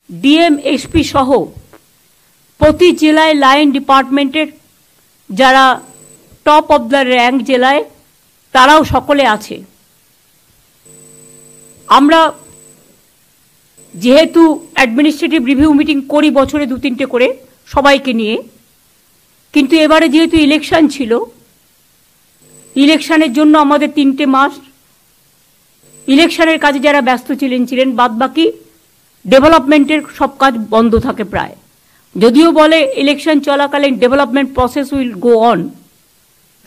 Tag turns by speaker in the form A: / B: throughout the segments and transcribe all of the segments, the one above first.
A: DM SP সহ প্রতি জেলায় লাইন ডিপার্টমেন্টের যারা টপ অফ দ্য র্যাঙ্ক জেলায় তারাও সকলে আছে। আমরা যেহেতু অ্যাডমিনিস্ট্রেটিভ রিভিউ মিটিং করি বছরে 2-3টে করে সবাইকে নিয়ে, কিন্তু এবারে যেহেতু ইলেকশন ছিল, ইলেকশনের জন্য আমাদের 3টে মাস ইলেকশনের কাজে যারা ব্যস্ত ছিলেন, বাদবাকি ডেভেলপমেন্টের সব কাজ বন্ধ থাকে প্রায়। যদিও বলে ইলেকশন চলাকালীন development process will go on,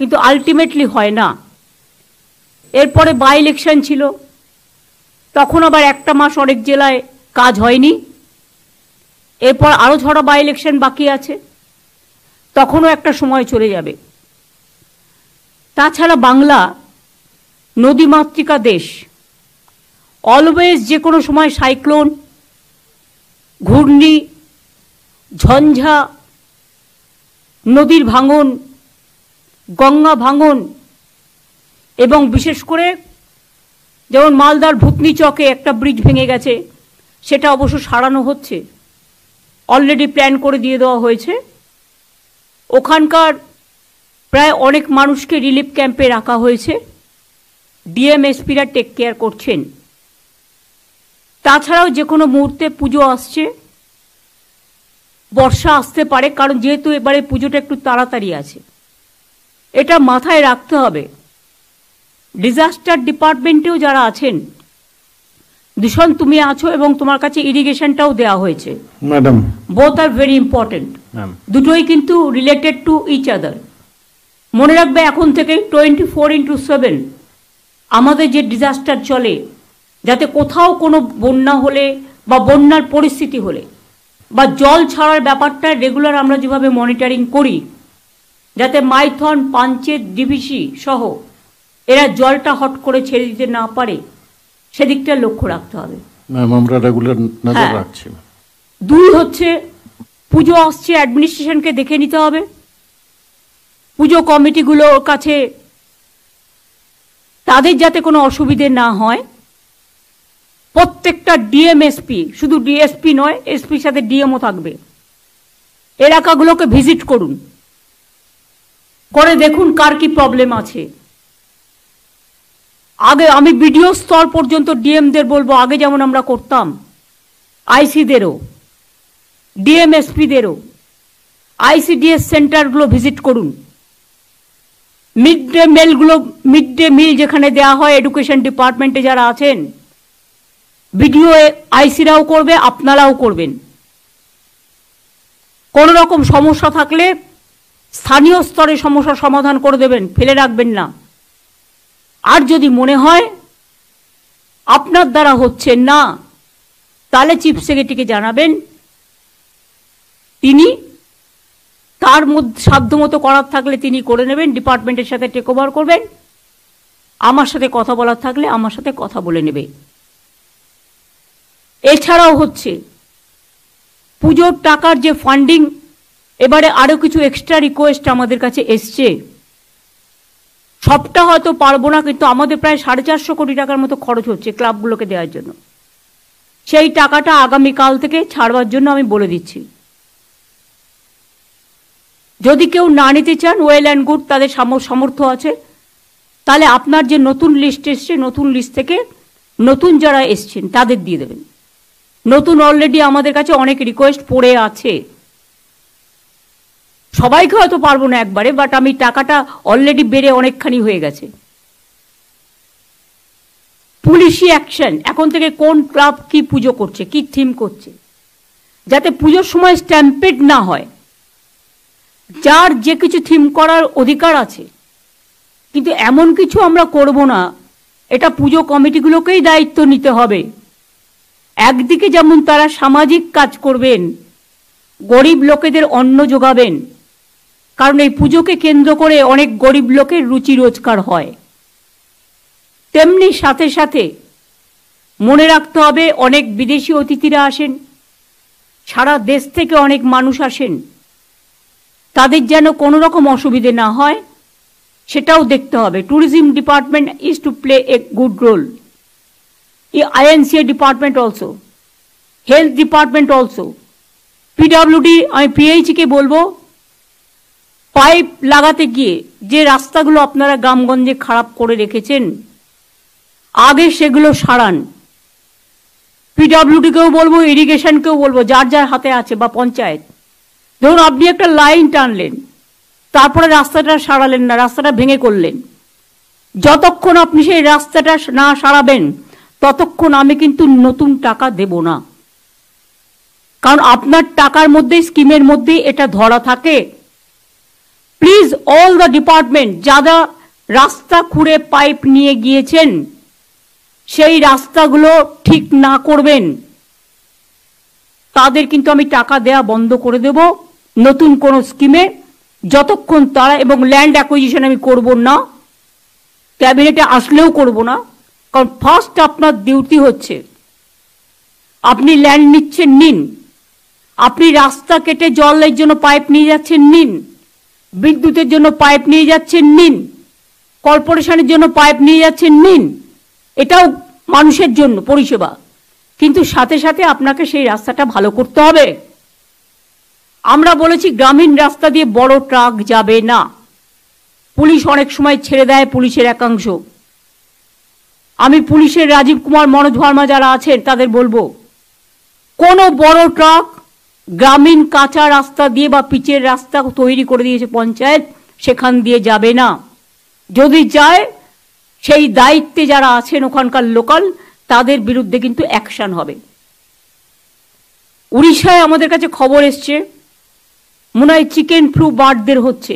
A: কিন্তু আলটিমেটলি হয় না। এরপরে বাই ইলেকশন ছিল, তখন আবার একটা মাস অনেক জেলায় কাজ হয়নি। এরপর আরও 6টা বাই ইলেকশন বাকি আছে, তখনও একটা সময় চলে যাবে। তাছাড়া বাংলা নদীমাতৃকা দেশ, অলওয়েজ যে কোনো সময় সাইক্লোন, ঘূর্ণি, ঝঞ্ঝা, নদীর ভাঙন, গঙ্গা ভাঙন, এবং বিশেষ করে যেমন মালদার ভূতনি চকে একটা ব্রিজ ভেঙে গেছে, সেটা অবশ্য সারানো হচ্ছে, অলরেডি প্ল্যান করে দিয়ে দেওয়া হয়েছে। ওখানকার প্রায় অনেক মানুষকে রিলিফ ক্যাম্পে রাখা হয়েছে, ডিএমএসপিরা টেক কেয়ার করছেন। তাছাড়াও যে কোনো মুহূর্তে পুজো আসছে, বর্ষা আসতে পারে, কারণ যেহেতু এবারে পুজোটা একটু তাড়াতাড়ি আছে, এটা মাথায় রাখতে হবে। ডিজাস্টার ডিপার্টমেন্টেও যারা আছেন, দূষণ তুমি আছো এবং তোমার কাছে ইরিগেশনটাও দেওয়া হয়েছে madam, both are very important, দুটোই কিন্তু রিলেটেড টু ইচ আদার। মনে রাখবে এখন থেকে 24x7 আমাদের যে ডিজাস্টার চলে, যাতে কোথাও কোনো বন্যা হলে বা বন্যার পরিস্থিতি হলে বা জল ছাড়ার ব্যাপারটা রেগুলার আমরা যেভাবে মনিটরিং করি, যাতে মাইথন, পাঞ্চেত, ডিভিসি সহ এরা জলটা হট করে ছেড়ে দিতে না পারে, সেদিকটা লক্ষ্য রাখতে হবে।
B: আমরা রেগুলার নজর রাখছি।
A: 2 হচ্ছে পুজো আসছে, অ্যাডমিনিস্ট্রেশনকে দেখে নিতে হবে। পুজো কমিটিগুলোর কাছে তাদের যাতে কোনো অসুবিধে না হয়, প্রত্যেকটা ডিএমএসপি, শুধু ডিএসপি নয়, এসপির সাথে ডিএমও থাকবে, এলাকাগুলোকে ভিজিট করুন, করে দেখুন কার কি প্রবলেম আছে। আগে আমি বিডিও স্তর পর্যন্ত ডিএমদের বলবো, আগে যেমন আমরা করতাম, আইসিদেরও, ডিএমএসপিদেরও আইসিডিএস সেন্টারগুলো ভিজিট করুন। মিড ডে মিল যেখানে দেওয়া হয়, এডুকেশন ডিপার্টমেন্টে যারা আছেন, বিডিও আইসিরাও করবে, আপনারাও করবেন। কোনো রকম সমস্যা থাকলে স্থানীয় স্তরে সমস্যার সমাধান করে দেবেন, ফেলে রাখবেন না। আর যদি মনে হয় আপনার দ্বারা হচ্ছে না, তাহলে চিফ সেক্রেটারিকে জানাবেন, তিনি তার মধ্যে সাধ্যমতো করার থাকলে তিনি করে নেবেন, ডিপার্টমেন্টের সাথে টেক ওভার করবেন। আমার সাথে কথা বলার থাকলে আমার সাথে কথা বলে নেবে। এছাড়াও হচ্ছে পুজোর টাকার যে ফান্ডিং, এবারে আরও কিছু এক্সট্রা রিকোয়েস্ট আমাদের কাছে এসছে। সবটা হয়তো পারবো না, কিন্তু আমাদের প্রায় 450 কোটি টাকার মতো খরচ হচ্ছে ক্লাবগুলোকে দেওয়ার জন্য। সেই টাকাটা আগামীকাল থেকে ছাড়বার জন্য আমি বলে দিচ্ছি। যদি কেউ না নিতে চান, ওয়েল অ্যান্ড গুড, তাদের সামর্থ্য আছে, তাহলে আপনার যে নতুন লিস্ট এসছে, নতুন লিস্ট থেকে নতুন যারা এসছেন তাদের দিয়ে দেবেন। নতুন অলরেডি আমাদের কাছে অনেক রিকোয়েস্ট পড়ে আছে, সবাইকে হয়তো পারবো না একবারে, বাট আমি টাকাটা অলরেডি বেড়ে অনেকখানি হয়ে গেছে। পুলিশি অ্যাকশন, এখন থেকে কোন ক্লাব কি পুজো করছে, কি থিম করছে, যাতে পুজোর সময় স্ট্যাম্পেড না হয়। যার যে কিছু থিম করার অধিকার আছে, কিন্তু এমন কিছু আমরা করব না, এটা পুজো কমিটিগুলোকেই দায়িত্ব নিতে হবে। একদিকে যেমন তারা সামাজিক কাজ করবেন, গরিব লোকেদের অন্ন যোগাবেন, কারণ এই পুজোকে কেন্দ্র করে অনেক গরিব লোকের রুচি রোজগার হয়, তেমনি সাথে সাথে মনে রাখতে হবে অনেক বিদেশি অতিথিরা আসেন, সারা দেশ থেকে অনেক মানুষ আসেন, তাদের যেন কোনো রকম অসুবিধে না হয় সেটাও দেখতে হবে। Tourism department is to play a good role, INCA department also. Health department also. PWD আমি পিএইচকে বলবো, পাইপ লাগাতে গিয়ে যে রাস্তাগুলো আপনারা গ্রামগঞ্জে খারাপ করে রেখেছেন আগে সেগুলো সারান। পিডব্লিউডিকেও বলবো, ইরিগেশনকেও বলবো, যার যার হাতে আছে বা পঞ্চায়েত, ধরুন আপনি একটা লাইন টানলেন, তারপরে রাস্তাটা সারালেন না, রাস্তাটা ভেঙে করলেন, যতক্ষণ আপনি সেই রাস্তাটা না সারাবেন ততক্ষণ আমি কিন্তু নতুন টাকা দেব না। কারণ আপনার টাকার মধ্যে, স্কিমের মধ্যে এটা ধরা থাকে। প্লিজ অল দ্য ডিপার্টমেন্ট যারা রাস্তা খুঁড়ে পাইপ নিয়ে গিয়েছেন সেই রাস্তাগুলো ঠিক না করবেন, তাদের কিন্তু আমি টাকা দেয়া বন্ধ করে দেব নতুন কোন স্কিমে, যতক্ষণ তারা, এবং ল্যান্ড অ্যাকুইজিশন আমি করব না, ক্যাবিনেটে আসলেও করব না। কারণ ফার্স্ট আপনার ডিউটি হচ্ছে, আপনি ল্যান্ড নিচ্ছেন নিন, আপনি রাস্তা কেটে জলের জন্য পাইপ নিয়ে যাচ্ছেন নিন, বিদ্যুতের জন্য পাইপ নিয়ে যাচ্ছেন নিন, কর্পোরেশনের জন্য পাইপ নিয়ে যাচ্ছেন নিন, এটাও মানুষের জন্য পরিষেবা, কিন্তু সাথে সাথে আপনাকে সেই রাস্তাটা ভালো করতে হবে। আমরা বলেছি গ্রামীণ রাস্তা দিয়ে বড় ট্রাক যাবে না, পুলিশ অনেক সময় ছেড়ে দেয়, পুলিশের একাংশ। আমি পুলিশের রাজীব কুমার, মনোজ ভার্মা যারা আছেন তাদের বলবো, কোনো বড় ট্রাক গ্রামীণ কাঁচা রাস্তা দিয়ে বা পিচের রাস্তা তৈরি করে দিয়েছে পঞ্চায়েত, সেখান দিয়ে যাবে না। যদি যায় সেই দায়িত্বে যারা আছেন ওখানকার লোকাল, তাদের বিরুদ্ধে কিন্তু অ্যাকশন হবে। উড়িষ্যায় আমাদের কাছে খবর এসছে মনে হয় চিকেন ফ্লু বার্ডদের হচ্ছে।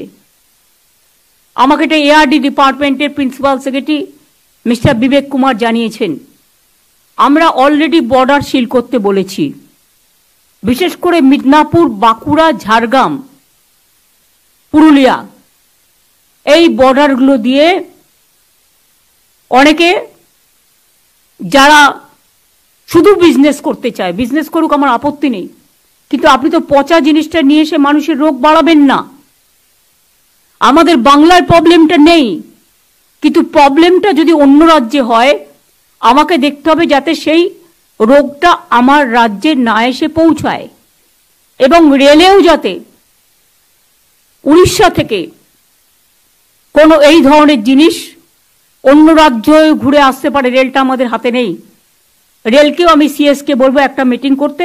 A: আমাকে এটা এআরডি ডিপার্টমেন্টের প্রিন্সিপাল সেক্রেটারি মিস্টার বিবেক কুমার জানিয়েছেন। আমরা অলরেডি বর্ডার সিল করতে বলেছি, বিশেষ করে মিদনাপুর, বাঁকুড়া, ঝাড়গ্রাম, পুরুলিয়া, এই বর্ডারগুলো দিয়ে অনেকে যারা শুধু বিজনেস করতে চায়, বিজনেস করুক, আমার আপত্তি নেই, কিন্তু আপনি তো পচা জিনিসটা নিয়ে এসে মানুষের রোগ বাড়াবেন না। আমাদের বাংলার প্রবলেমটা নেই, কিন্তু প্রবলেমটা যদি অন্য রাজ্যে হয় আমাকে দেখতে হবে যাতে সেই রোগটা আমার রাজ্যে না এসে পৌঁছায়, এবং রেলেও যাতে উড়িষ্যা থেকে কোনো এই ধরনের জিনিস অন্য রাজ্যে ঘুরে আসতে পারে। রেলটা আমাদের হাতে নেই। রেলকেও আমি সিএসকে বলবো একটা মিটিং করতে,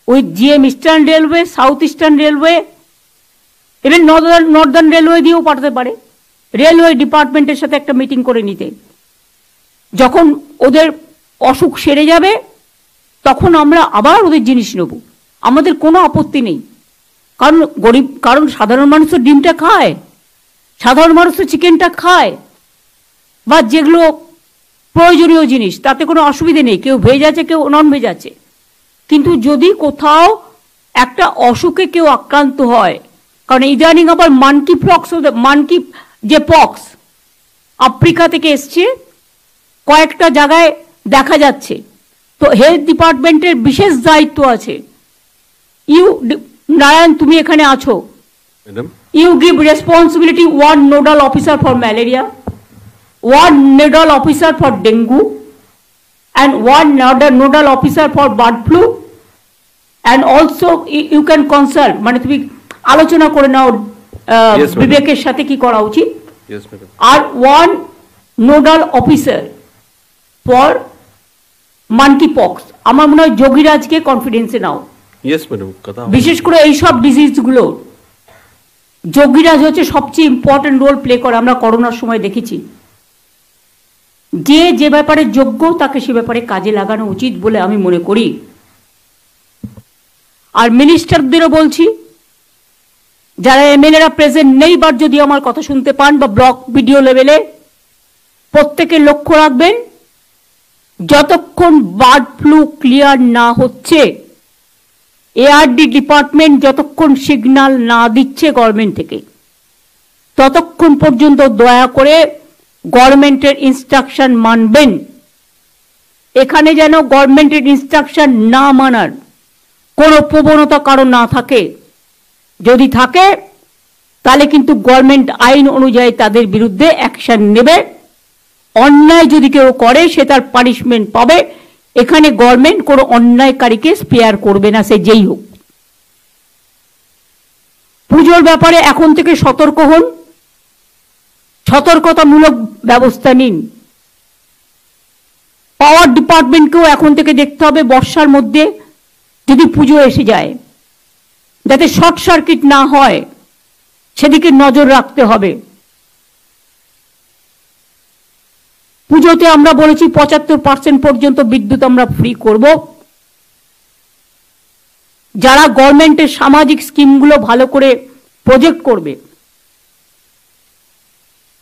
A: with GM eastern railway, south eastern railway, even Northern railway দিয়েও পাঠাতে পারে, রেলওয়ে ডিপার্টমেন্টের সাথে একটা মিটিং করে নিতে। যখন ওদের অসুখ সেরে যাবে তখন আমরা আবার ওদের জিনিস নেব, আমাদের কোনো আপত্তি নেই। কারণ গরিব, কারণ সাধারণ মানুষ তো ডিমটা খায়, সাধারণ মানুষ তো চিকেনটা খায়, বা যেগুলো প্রয়োজনীয় জিনিস, তাতে কোনো অসুবিধে নেই। কেউ ভেজ আছে, কেউ নন ভেজ আছে, কিন্তু যদি কোথাও একটা অসুখে কেউ আক্রান্ত হয়, কারণ ইদানিং আবার মানকি পক্স, মানকি যে পক্স আফ্রিকা থেকে এসছে, কয়েকটা জায়গায় দেখা যাচ্ছে, তো হেলথ ডিপার্টমেন্টের বিশেষ দায়িত্ব আছে। নারায়ণ, তুমি এখানে আছো, you give responsibility one nodal officer for malaria, one nodal officer for dengue, and one nodal officer for bird flu, and also you can consult, মানে তুমি আলোচনা করে নাও বিবেকের সাথে কি করা উচিত, আর one nodal officer for monkey pox। আমার মনে হয় যোগীরাজকে কনফিডেন্সে নাও। বিশেষ করে এই সব ডিজিজগুলো যোগীরাজ হচ্ছে সবচেয়ে ইম্পর্টেন্ট রোল প্লে করে। আমরা করোনার সময় দেখেছি, যে যে ব্যাপারে যোগ্য তাকে সে ব্যাপারে কাজে লাগানো উচিত বলে আমি মনে করি। আর মিনিস্টারদেরও বলছি, যারা এমএলএরা প্রেজেন্ট নেই বাট যদি আমার কথা শুনতে পান, বা ব্লক ভিডিও লেভেলে, প্রত্যেকে লক্ষ্য রাখবেন, যতক্ষণ বার্ড ফ্লু ক্লিয়ার না হচ্ছে, এআরডি ডিপার্টমেন্ট যতক্ষণ সিগন্যাল না দিচ্ছে গভর্নমেন্ট থেকে, ততক্ষণ পর্যন্ত দয়া করে গভর্নমেন্টের ইনস্ট্রাকশন মানবেন। এখানে যেন গভর্নমেন্টের ইনস্ট্রাকশন না মানার কোনো প্রবণতা কারো না থাকে। যদি থাকে তাহলে কিন্তু গভর্নমেন্ট আইন অনুযায়ী তাদের বিরুদ্ধে অ্যাকশন নেবে। অন্যায় যদি কেউ করে সে তার পানিশমেন্ট পাবে, এখানে গভর্নমেন্ট কোনো অন্যায়কারীকে স্পেয়ার করবে না, সে যেই হোক। পুজোর ব্যাপারে এখন থেকে সতর্ক হন, সতর্কতামূলক ব্যবস্থা নিন। পাওয়ার ডিপার্টমেন্টকেও এখন থেকে দেখতে হবে বর্ষার মধ্যে যদি পুজো এসে যায় যাতে শর্ট সার্কিট না হয়, সেদিকে নজর রাখতে হবে। পুজোতে আমরা বলেছি 75% পর্যন্ত বিদ্যুৎ আমরা ফ্রি করব। যারা গভর্নমেন্টের সামাজিক স্কিমগুলো ভালো করে প্রজেক্ট করবে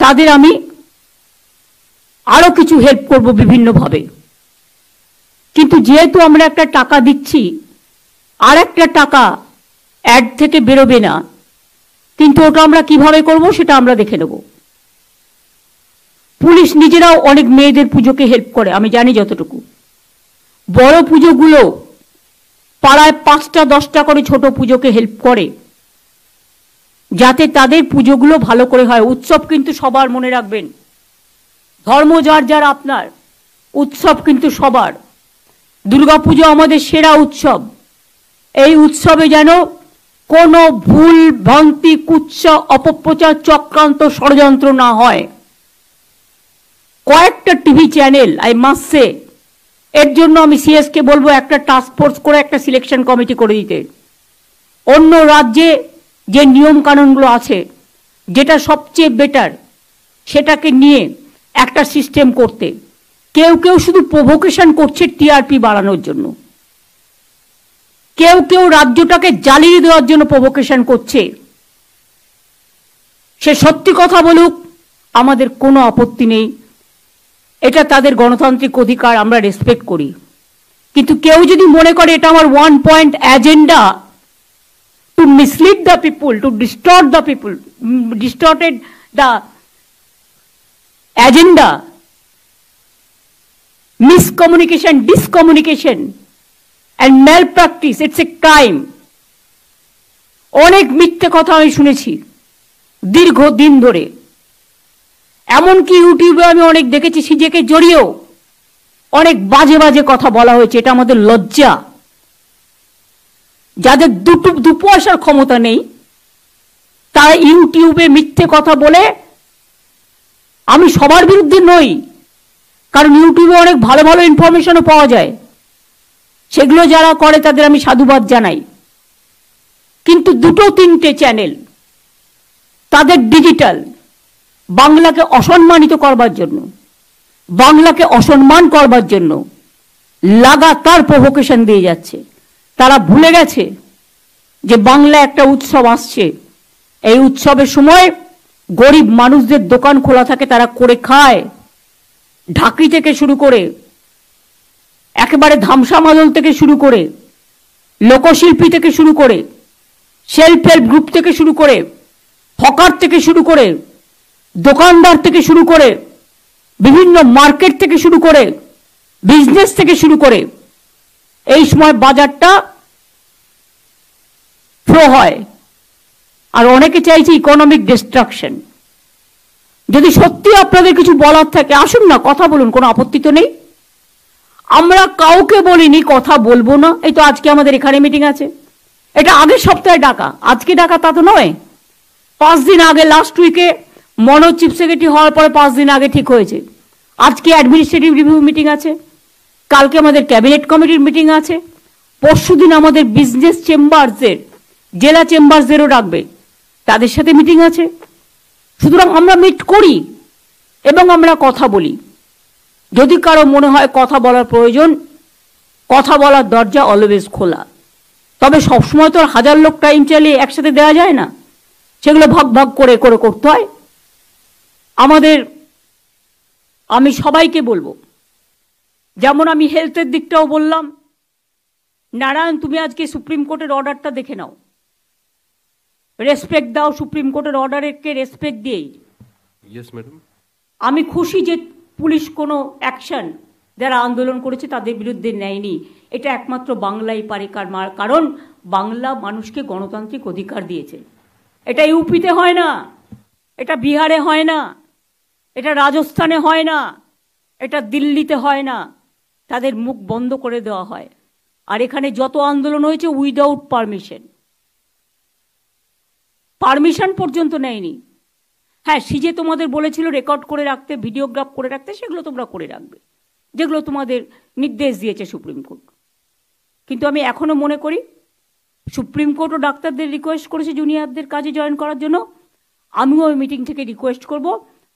A: তাদের আমি আরো কিছু হেল্প করব বিভিন্নভাবে। কিন্তু যেহেতু আমরা একটা টাকা দিচ্ছি, আর একটা টাকা অ্যাড থেকে বেরোবে না, কিন্তু ওটা আমরা কিভাবে করব সেটা আমরা দেখে নেব। পুলিশ নিজেরাও অনেক মেয়েদের পুজোকে হেল্প করে, আমি জানি যতটুকু। বড় পুজোগুলো পাড়ায় 5টা 10টা করে ছোট পুজোকে হেল্প করে যাতে তাদের পুজোগুলো ভালো করে হয়। উৎসব কিন্তু সবার, মনে রাখবেন, ধর্ম যার যার আপনার, উৎসব কিন্তু সবার। দুর্গাপুজো আমাদের সেরা উৎসব। এই উৎসবে যেন কোনো ভুল ভ্রান্তি, কুৎসা, অপপ্রচার, চক্রান্ত, ষড়যন্ত্র না হয়। কয়েকটা TV channel, I must say, এর জন্য আমি সিএসকে বলবো একটা টাস্ক ফোর্স করে একটা সিলেকশন কমিটি করে দিতে। অন্য রাজ্যে যে নিয়ম কানুনগুলো আছে, যেটা সবচেয়ে বেটার, সেটাকে নিয়ে একটা সিস্টেম করতে। কেউ কেউ শুধু প্রভোকেশন করছে টিআরপি বাড়ানোর জন্য, কেউ কেউ রাজ্যটাকে জ্বালিয়ে দেওয়ার জন্য প্রভোকেশন করছে। সে সত্যি কথা বলুক, আমাদের কোনো আপত্তি নেই, এটা তাদের গণতান্ত্রিক অধিকার, আমরা রেসপেক্ট করি। কিন্তু কেউ যদি মনে করে এটা আমার 1 point agenda to mislead the people, to distort the people, distorted the agenda, miscommunication, discommunication and malpractice, it's a crime. অনেক মিথ্যে কথা আমি শুনেছি দীর্ঘদিন ধরে, এমনকি ইউটিউবে আমি অনেক দেখেছি সিজেকে জড়িয়েও অনেক বাজে বাজে কথা বলা হয়েছে। এটা আমাদের লজ্জা। যাদের দু পয়সার ক্ষমতা নেই তারা ইউটিউবে মিথ্যে কথা বলে, আমি সবার বিরুদ্ধে নই, কারণ ইউটিউবে অনেক ভালো ভালো ইনফরমেশনও পাওয়া যায়, সেগুলো যারা করে তাদের আমি সাধুবাদ জানাই। কিন্তু 2-3টে চ্যানেল তাদের ডিজিটাল বাংলাকে অসম্মানিত করবার জন্য, বাংলাকে অসম্মান করবার জন্য লাগাতার প্রভোকেশন দিয়ে যাচ্ছে। তারা ভুলে গেছে যে বাংলা একটা উৎসব আসছে। এই উৎসবের সময় গরিব মানুষদের দোকান খোলা থাকে, তারা করে খায়। ঢাকি থেকে শুরু করে একেবারে ধামসা মাদল থেকে শুরু করে, লোকশিল্পী থেকে শুরু করে, সেলফ হেল্প গ্রুপ থেকে শুরু করে, হকার থেকে শুরু করে, দোকানদার থেকে শুরু করে, বিভিন্ন মার্কেট থেকে শুরু করে, বিজনেস থেকে শুরু করে, এই সময় বাজারটা ফ্লো হয়। আর অনেকে চাইছে ইকোনমিক ডিস্ট্রাকশন। যদি সত্যি আপনাদের কিছু বলার থাকে আসুন না, কথা বলুন, কোনো আপত্তি তো নেই। আমরা কাউকে বলিনি কথা বলবো না। এই তো আজকে আমাদের এখানে মিটিং আছে, এটা আগের সপ্তাহে ডাকা, আজকে ডাকা তা তো নয়। 5 দিন আগে, লাস্ট উইকে মনোজ চিফ সেক্রেটারি হওয়ার পরে 5 দিন আগে ঠিক হয়েছে। আজকে অ্যাডমিনিস্ট্রেটিভ রিভিউ মিটিং আছে, কালকে আমাদের ক্যাবিনেট কমিটির মিটিং আছে, পরশুদিন আমাদের বিজনেস চেম্বারসের, জেলা চেম্বারসেরও ডাকবে, তাদের সাথে মিটিং আছে। সুতরাং আমরা মিট করি এবং আমরা কথা বলি। যদি কারো মনে হয় কথা বলার প্রয়োজন, কথা বলার দরজা অলওয়েজ খোলা। তবে সবসময় তো 1000 লোক টাইম চালিয়ে একসাথে দেওয়া যায় না, সেগুলো ভাগ ভাগ করে করে করতে হয় আমাদের। আমি সবাইকে বলবো, যেমন আমি হেলথের দিকটাও বললাম, নারায়ণ তুমি আজকে সুপ্রিম কোর্টের অর্ডারটা দেখে নাও, রেসপেক্ট দাও সুপ্রিম কোর্টের অর্ডারকে, রেসপেক্ট দিয়েই।
B: Yes madam.
A: আমি খুশি যে পুলিশ কোনো অ্যাকশন যারা আন্দোলন করেছে তাদের বিরুদ্ধে নেয়নি। এটা একমাত্র বাংলাই পারে, কারণ বাংলা মানুষকে গণতান্ত্রিক অধিকার দিয়েছে। এটা ইউপিতে হয় না, এটা বিহারে হয় না, এটা রাজস্থানে হয় না, এটা দিল্লিতে হয় না, তাদের মুখ বন্ধ করে দেওয়া হয়। আর এখানে যত আন্দোলন হয়েছে উইদাউট পারমিশন পর্যন্ত নেয়নি। হ্যাঁ, সিজে তোমাদের বলেছিল রেকর্ড করে রাখতে, ভিডিওগ্রাফ করে রাখতে, সেগুলো তোমরা করে রাখবে, যেগুলো তোমাদের নির্দেশ দিয়েছে সুপ্রিম কোর্ট। কিন্তু আমি এখনো মনে করি সুপ্রিম কোর্টও ডাক্তারদের রিকোয়েস্ট করেছে জুনিয়রদের কাজে জয়েন করার জন্য। আমিও ওই মিটিং থেকে রিকোয়েস্ট করব,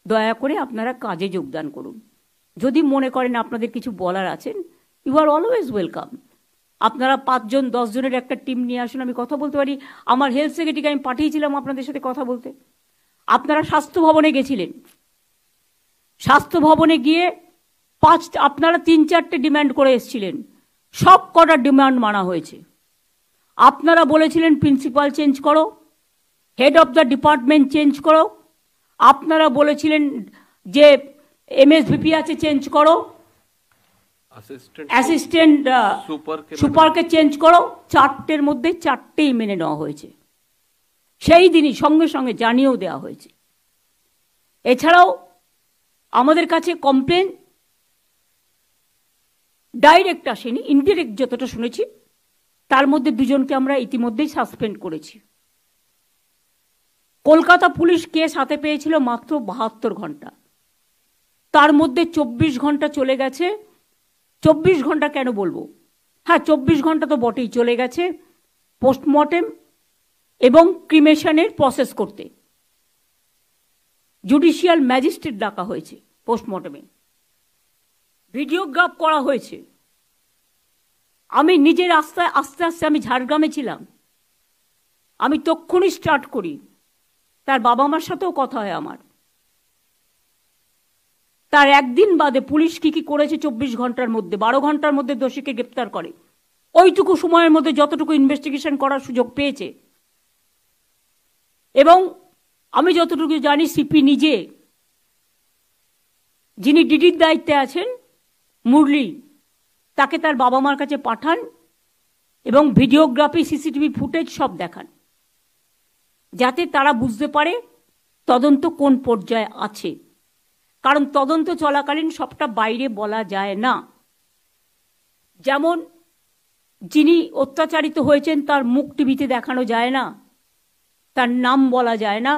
A: দয়া করে আপনারা কাজে যোগদান করুন। যদি মনে করেন আপনাদের কিছু বলার আছেন, ইউ আর অলওয়েজ ওয়েলকাম। আপনারা 5 জন 10 জনের একটা টিম নিয়ে আসুন, আমি কথা বলতে পারি। আমার হেলথ সেক্রেটারিকে আমি পাঠিয়েছিলাম আপনাদের সাথে কথা বলতে। আপনারা স্বাস্থ্য ভবনে গেছিলেন, স্বাস্থ্য ভবনে গিয়ে আপনারা 3-4টে ডিমান্ড করে এসেছিলেন, সব কটা ডিমান্ড মানা হয়েছে। আপনারা বলেছিলেন প্রিন্সিপাল চেঞ্জ করো, head of the department change করো, আপনারা বলেছিলেন যে এমএসভিপি আছে চেঞ্জ করো, অ্যাসিস্ট্যান্ট সুপারকে চেঞ্জ করো। 4টের মধ্যে 4টেই মেনে নেওয়া হয়েছে, সেই দিনই সঙ্গে সঙ্গে জানিয়েও দেওয়া হয়েছে। এছাড়াও আমাদের কাছে কমপ্লেন ডাইরেক্ট আসেনি, ইনডিরেক্ট যতটা শুনেছি, তার মধ্যে 2 জনকে আমরা ইতিমধ্যেই সাসপেন্ড করেছি। কলকাতা পুলিশ কেস হাতে পেয়েছিল মাত্র 72 ঘন্টা, তার মধ্যে 24 ঘন্টা চলে গেছে। 24 ঘন্টা কেন বলবো, হ্যাঁ 24 ঘন্টা তো বটেই চলে গেছে পোস্টমর্টেম এবং ক্রিমেশনের প্রসেস করতে। জুডিশিয়াল ম্যাজিস্ট্রেট ডাকা হয়েছে পোস্টমর্টেমে, ভিডিওগ্রাফ করা হয়েছে। আমি নিজের আস্তে আস্তে আমি ঝাড়গ্রামে ছিলাম, আমি তক্ষুনি স্টার্ট করি। তার বাবা মার সাথেও কথা হয় আমার। তার একদিন বাদে পুলিশ কি করেছে 24 ঘন্টার মধ্যে, 12 ঘন্টার মধ্যে দোষীকে গ্রেপ্তার করে। ওইটুকু সময়ের মধ্যে যতটুকু ইনভেস্টিগেশন করার সুযোগ পেয়েছে। এবং আমি যতটুকু জানি সিপি নিজে, যিনি ডিডির দায়িত্বে আছেন মুরলি, তাকে তার বাবা মার কাছে পাঠান এবং ভিডিওগ্রাফি, সিসিটিভি ফুটেজ সব দেখান, যাতে তারা বুঝতে পারে তদন্ত কোন পর্যায়ে আছে। কারণ তদন্ত চলাকালীন সবটা বাইরে বলা যায় না। যেমন যিনি অত্যাচারিত হয়েছেন তার মুখ টিভিতে দেখানো যায় না, তার নাম বলা যায় না,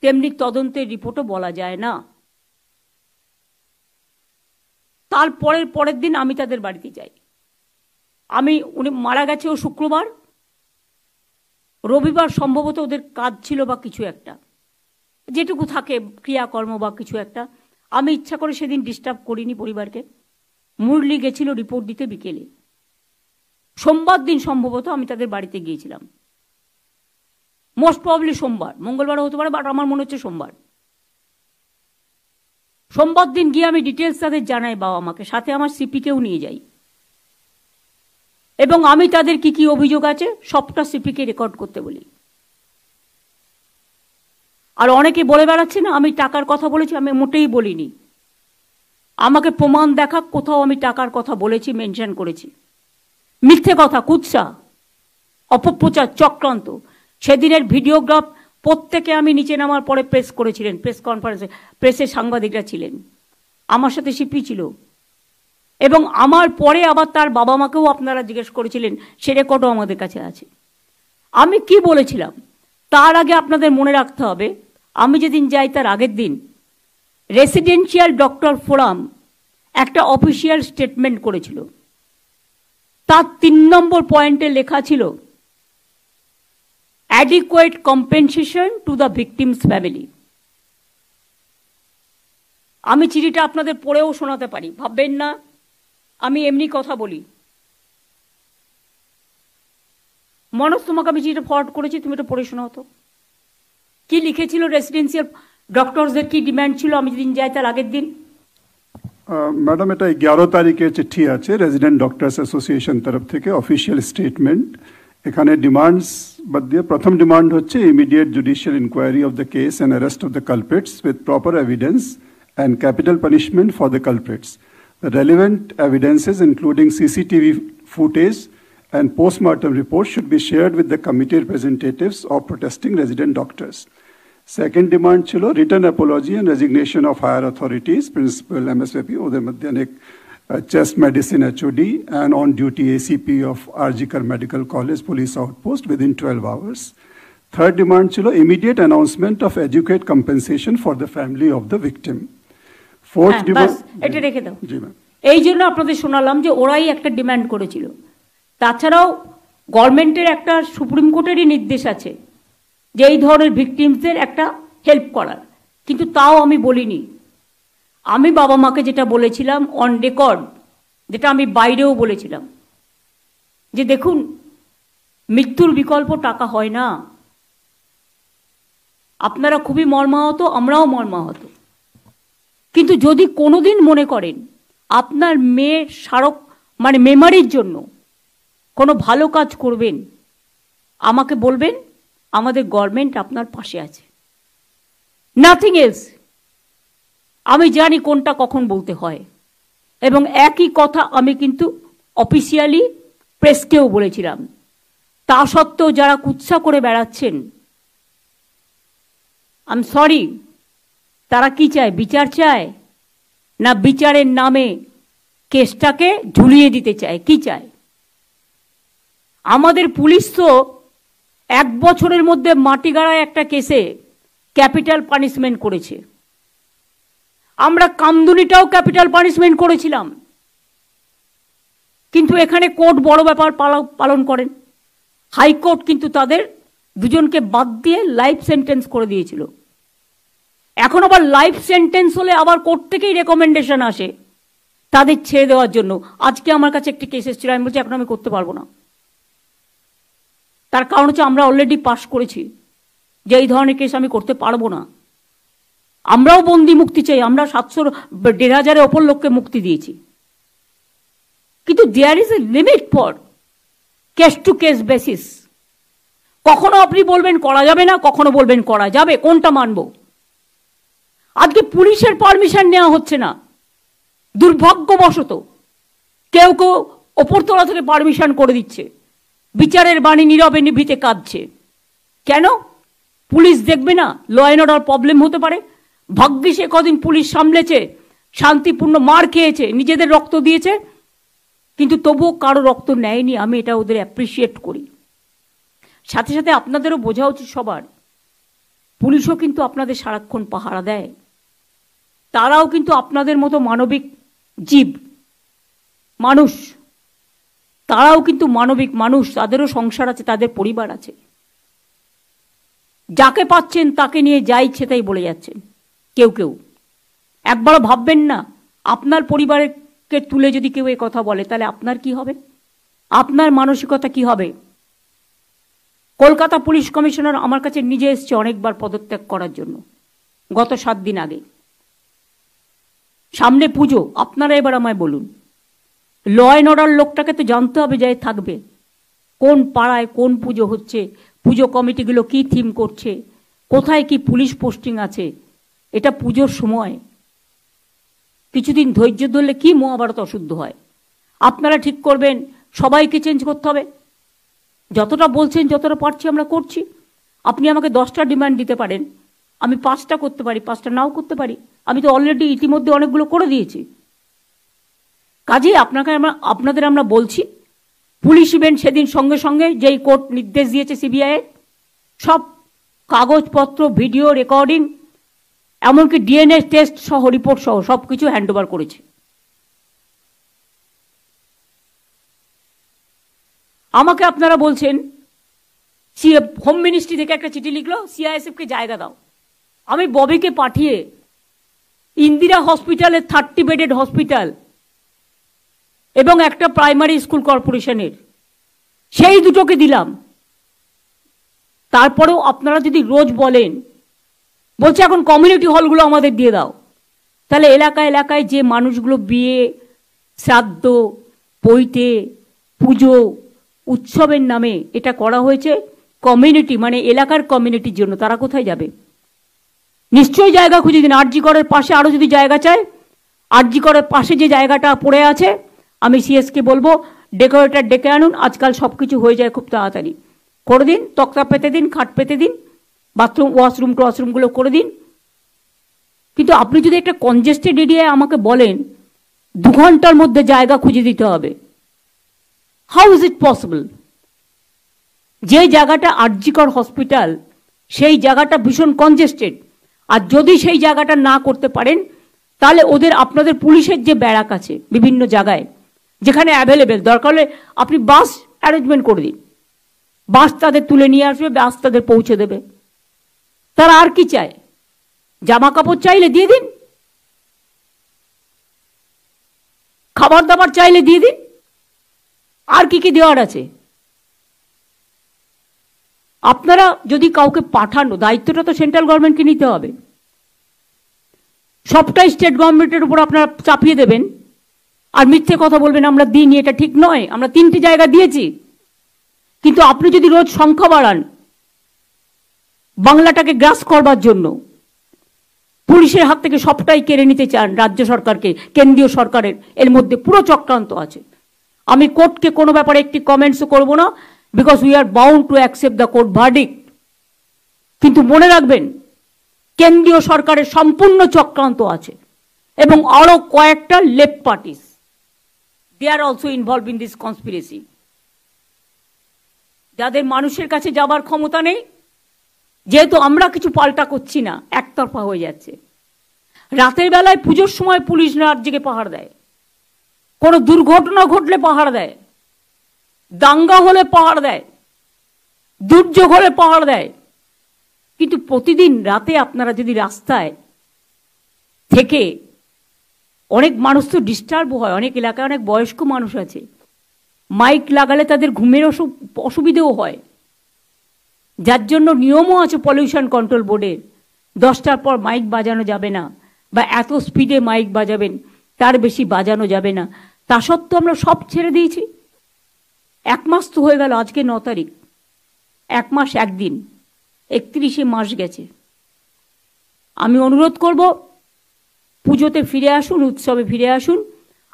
A: তেমনি তদন্তের রিপোর্টও বলা যায় না। তার পরের দিন আমি তাদের বাড়িতে যাই। উনি মারা গেছে ও শুক্রবার, রবিবার সম্ভবত ওদের কাজ ছিল বা কিছু একটা, যেটুকু থাকে ক্রিয়াকর্ম বা কিছু একটা। আমি ইচ্ছা করে সেদিন ডিস্টার্ব করিনি পরিবারকে। মুরলি গেছিল রিপোর্ট দিতে বিকেলে। সোমবার দিন সম্ভবত আমি তাদের বাড়িতে গিয়েছিলাম, মোস্ট প্রবাবলি সোমবার, মঙ্গলবারও হতে পারে, বাট আমার মনে হচ্ছে সোমবার। সোমবার দিন গিয়ে আমি ডিটেলস তাদের জানাই বাবা মাকে, সাথে আমার সিপিকেও নিয়ে যাই এবং আমি তাদের কি অভিযোগ আছে সবটা সিপিকে রেকর্ড করতে বলি। আর অনেকে বলে বেড়াচ্ছে না আমি টাকার কথা বলেছি, আমি মোটেই বলিনি। আমাকে প্রমাণ দেখা, কোথাও আমি টাকার কথা বলেছি, মেনশন করেছি? মিথ্যে কথা, কুৎসা, অপপ্রচার, চক্রান্ত। সেদিনের ভিডিওগ্রাফ প্রত্যেকে আমি নিচে নামার পরে প্রেস করেছিলেন, প্রেস কনফারেন্সে প্রেসের সাংবাদিকরা ছিলেন, আমার সাথে সিপি ছিল। এবং আমার পরে আবার তার বাবা মাকেও আপনারা জিজ্ঞেস করেছিলেন, সে রেকর্ডও আমাদের কাছে আছে। আমি কি বলেছিলাম তার আগে আপনাদের মনে রাখতে হবে, আমি যেদিন যাই তার আগের দিন রেসিডেন্সিয়াল ডক্টর ফোরাম একটা অফিসিয়াল স্টেটমেন্ট করেছিল। তার 3 নম্বর পয়েন্টে লেখা ছিল adequate compensation to the victims family. আমি চিঠিটা আপনাদের পড়েও শোনাতে পারি, ভাববেন না আমি এমনি কথা বলি। মনোজ, তোমাকে আমি চিঠিটা ফরওয়ার্ড করেছি, তুমি এটা পড়ে শোনাও তো। কি লিখেছিল রেসিডেন্সিয়াল ডক্টরসদের, কি ডিমান্ড ছিল আমি যেদিন যাই তার আগের দিন?
C: ম্যাডাম, এটা 11 তারিখে চিঠি আছে রেজিডেন্ট ডক্টরস অ্যাসোসিয়েশন তরফ থেকে, অফিসিয়াল স্টেটমেন্ট। এখানে ডিমান্ডস বাদ দিয়ে প্রথম ডিমান্ড হচ্ছে immediate judicial inquiry of the case and arrest of the culprits with proper evidence and capital punishment for the culprits. The relevant evidences, including CCTV footage and post-mortem reports, should be shared with the committee representatives of protesting resident doctors. Second demand chilo written apology and resignation of higher authorities, principal MSVP, ওদের মধ্যে অনেক chest medicine HOD, and on-duty ACP of Arjikar Medical College Police Outpost within 12 hours. Third demand chilo immediate announcement of adequate compensation for the family of the victim. Fourth demand,
A: এটা রেখে দাও।
C: জি ma'am.
A: এই জন্য আপনাদের শোনালাম যে ওরাই একটা ডিমান্ড করেছিল। তাছাড়াও গভর্নমেন্টের একটা সুপ্রিম কোর্টেরই নির্দেশ আছে যে এই ধরনের ভিকটিমসদের একটা হেল্প করার, কিন্তু তাও আমি বলিনি। আমি বাবা মাকে যেটা বলেছিলাম অন রেকর্ড, যেটা আমি বাইরেও বলেছিলাম, যে দেখুন মৃত্যুর বিকল্প টাকা হয় না। আপনারা খুবই মর্মাহত, আমরাও মর্মাহত, কিন্তু যদি কোনোদিন মনে করেন আপনার মেয়ের স্মারক মানে মেমারির জন্য কোনো ভালো কাজ করবেন, আমাকে বলবেন, আমাদের গভর্নমেন্ট আপনার পাশে আছে, নাথিং এলস। আমি জানি কোনটা কখন বলতে হয়, এবং একই কথা আমি কিন্তু অফিসিয়ালি প্রেসকেও বলেছিলাম। তা সত্ত্বেও যারা কুৎসা করে বেড়াচ্ছেন, আই এম সরি, তারা কি চায়? বিচার চায়, না বিচারের নামে কেসটাকে ঝুলিয়ে দিতে চায়? কি চায়? আমাদের পুলিশ তো 1 বছরের মধ্যে মাটিগাড়ায় একটা কেসে ক্যাপিটাল পানিশমেন্ট করেছে। আমরা কামদুনিটাও ক্যাপিটাল পানিশমেন্ট করেছিলাম, কিন্তু এখানে কোর্ট বড় ব্যাপার পালন করেন। হাইকোর্ট কিন্তু তাদের দুজনকে বাদ দিয়ে লাইফ সেন্টেন্স করে দিয়েছিল। এখন আবার লাইফ সেন্টেন্স হলে আবার কোর্ট থেকেই রেকমেন্ডেশন আসে তাদের ছেড়ে দেওয়ার জন্য। আজকে আমার কাছে একটি কেস এসেছিল, আমি বলছি এখন আমি করতে পারবো না। তার কারণ হচ্ছে আমরা অলরেডি পাস করেছি যে এই ধরনের কেস আমি করতে পারবো না। আমরাও বন্দি মুক্তি চাই, আমরা 700-1500 ওপর লোককে মুক্তি দিয়েছি, কিন্তু there is a limit for case to case basis. কখনো আপনি বলবেন করা যাবে না, কখনো বলবেন করা যাবে, কোনটা মানব? আজকে পুলিশের পারমিশন নেওয়া হচ্ছে না, দুর্ভাগ্যবশত কেউ কেউ ওপরতলা থেকে পারমিশন করে দিচ্ছে, বিচারের বাণী নীরবে নিভৃতে কাঁদছে। কেন? পুলিশ দেখবে না ল অ্যান্ড অর্ডার প্রবলেম হতে পারে। ভাগ্যিস কদিন পুলিশ সামলেছে, শান্তিপূর্ণ মার খেয়েছে, নিজেদের রক্ত দিয়েছে, কিন্তু তবুও কারো রক্ত নেয়নি। আমি এটা ওদের অ্যাপ্রিসিয়েট করি। সাথে সাথে আপনাদেরও বোঝা উচিত সবার, পুলিশও কিন্তু আপনাদের সারাক্ষণ পাহারা দেয়। তারাও কিন্তু আপনাদের মতো মানবিক জীব, মানুষ। তারাও কিন্তু মানবিক মানুষ, তাদেরও সংসার আছে, তাদের পরিবার আছে। যাকে পাচ্ছেন তাকে নিয়ে যা ইচ্ছে তাই বলে যাচ্ছেন কেউ কেউ। একবারও ভাববেন না আপনার পরিবারকে তুলে যদি কেউ এই কথা বলে তাহলে আপনার কি হবে, আপনার মানসিকতা কি হবে? কলকাতা পুলিশ কমিশনার আমার কাছে নিজে এসছে অনেকবার পদত্যাগ করার জন্য, গত 7 দিন আগে। সামনে পুজো, আপনারা এবার আমায় বলুন, ল অ্যান্ড অর্ডার লোকটাকে তো জানতে হবে যে থাকবে কোন পাড়ায় কোন পুজো হচ্ছে, পুজো কমিটিগুলো কি থিম করছে, কোথায় কি পুলিশ পোস্টিং আছে। এটা পুজোর সময়, কিছুদিন ধৈর্য ধরলে কি মহাভারত অশুদ্ধ হয়। আপনারা ঠিক করবেন সবাইকে চেঞ্জ করতে হবে। যতটা বলছেন, যতটা পারছি আমরা করছি। আপনি আমাকে 10টা ডিমান্ড দিতে পারেন, আমি 5টা করতে পারি, 5টা নাও করতে পারি। আমি তো অলরেডি ইতিমধ্যে অনেকগুলো করে দিয়েছি। কাজেই আপনাদের আমরা বলছি, পুলিশ ইভেন্ট সেদিন সঙ্গে সঙ্গে যেই কোর্ট নির্দেশ দিয়েছে সিবিআই, সব কাগজপত্র, ভিডিও রেকর্ডিং, এমনকি ডিএনএ টেস্ট সহ রিপোর্ট সহ সব কিছু হ্যান্ডওভার করেছে। আমাকে আপনারা বলছেন হোম মিনিস্ট্রি থেকে একটা চিঠি লিখলো, সিআইএসএফকে জায়গা দাও। আমি ববিকে পাঠিয়ে ইন্দিরা হসপিটালের 30 বেডেড হসপিটাল এবং একটা প্রাইমারি স্কুল কর্পোরেশনের সেই দুটোকে দিলাম। তারপরেও আপনারা যদি রোজ বলছে এখন কমিউনিটি হলগুলো আমাদের দিয়ে দাও, তাহলে এলাকায় এলাকায় যে মানুষগুলো বিয়ে, শ্রাদ্ধ, পৈতে, পুজো, উৎসবের নামে এটা করা হয়েছে কমিউনিটি মানে এলাকার কমিউনিটির জন্য, তারা কোথায় যাবে? নিশ্চয়ই জায়গা খুঁজে দিন। আরজি করের পাশে আরও যদি জায়গা চায়, আরজি করের পাশে যে জায়গাটা পড়ে আছে, আমি সিএসকে বলবো ডেকোরেটর ডেকে আনুন, আজকাল সব কিছু হয়ে যায় খুব তাড়াতাড়ি। করে দিন, তক্তা পেতে দিন, খাট পেতে দিন, বাথরুম ওয়াশরুমগুলো করে দিন। কিন্তু আপনি যদি একটা কনজেস্টেড এরিয়ায় আমাকে বলেন 2 ঘন্টার মধ্যে জায়গা খুঁজে দিতে হবে। How is it possible? যে জায়গাটা আরজিকর হসপিটাল, সেই জায়গাটা ভীষণ কনজেস্টেড, আর যদি সেই জায়গাটা না করতে পারেন তাহলে আপনাদের পুলিশের যে ব্যারাক আছে বিভিন্ন জায়গায় যেখানে অ্যাভেলেবেল, দরকার হলে আপনি বাস অ্যারেঞ্জমেন্ট করে দিন, বাস তাদের তুলে নিয়ে আসবে, বাস তাদের পৌঁছে দেবে। তারা আর কি চায়? জামা কাপড় চাইলে দিয়ে দিন, খাবার দাবার চাইলে দিয়ে দিন, আর কি কি দেওয়ার আছে? আপনারা যদি কাউকে পাঠানো, দায়িত্বটা তো সেন্ট্রাল গভর্নমেন্টকে নিতে হবে, সবটাই স্টেট গভর্নমেন্টের উপর আপনারা চাপিয়ে দেবেন আর মিথ্যে কথা বলবেন আমরা দিইনি, এটা ঠিক নয়, আমরা 3টি জায়গা দিয়েছি। কিন্তু আপনি যদি রোজ সংখ্যা বাড়ান বাংলাটাকে গ্রাস করবার জন্য, পুলিশের হাত থেকে সবটাই কেড়ে নিতে চান রাজ্য সরকারকে, কেন্দ্রীয় সরকারের এর মধ্যে পুরো চক্রান্ত আছে। আমি কোর্টকে কোনো ব্যাপারে একটি কমেন্টসও করব না, because we are bound to accept the court verdict. কিন্তু মনে রাখবেন কেন্দ্রীয় সরকারের সম্পূর্ণ চক্রান্ত আছে এবং আরো কয়েকটা left parties, they are also involve in this conspiracy, যাদের মানুষের কাছে যাবার ক্ষমতা নেই। যেহেতু আমরা কিছু পাল্টা করছি না, একতরফা হয়ে যাচ্ছে। রাতের বেলায় পুজোর সময় পুলিশ রাত জেগে পাহাড় দেয়, কোনো দুর্ঘটনা ঘটলে পাহাড় দেয়, দাঙ্গা হলে পাহাড় দেয়, দুর্যোগ হলে পাহাড় দেয়। কিন্তু প্রতিদিন রাতে আপনারা যদি রাস্তায় থেকে, অনেক মানুষ তো ডিস্টার্ব হয়, অনেক এলাকায় অনেক বয়স্ক মানুষ আছে, মাইক লাগালে তাদের ঘুমের অসুবিধেও হয়, যার জন্য নিয়মও আছে পলিউশন কন্ট্রোল বোর্ডের, 10টার পর মাইক বাজানো যাবে না, বা এত স্পিডে মাইক বাজাবেন তার বেশি বাজানো যাবে না। তা সত্ত্বেও আমরা সব ছেড়ে দিয়েছি। 1 মাস তো হয়ে গেল, আজকে 9 তারিখ, 1 মাস 1 দিন, 31শে মাস গেছে। আমি অনুরোধ করব পুজোতে ফিরে আসুন, উৎসবে ফিরে আসুন,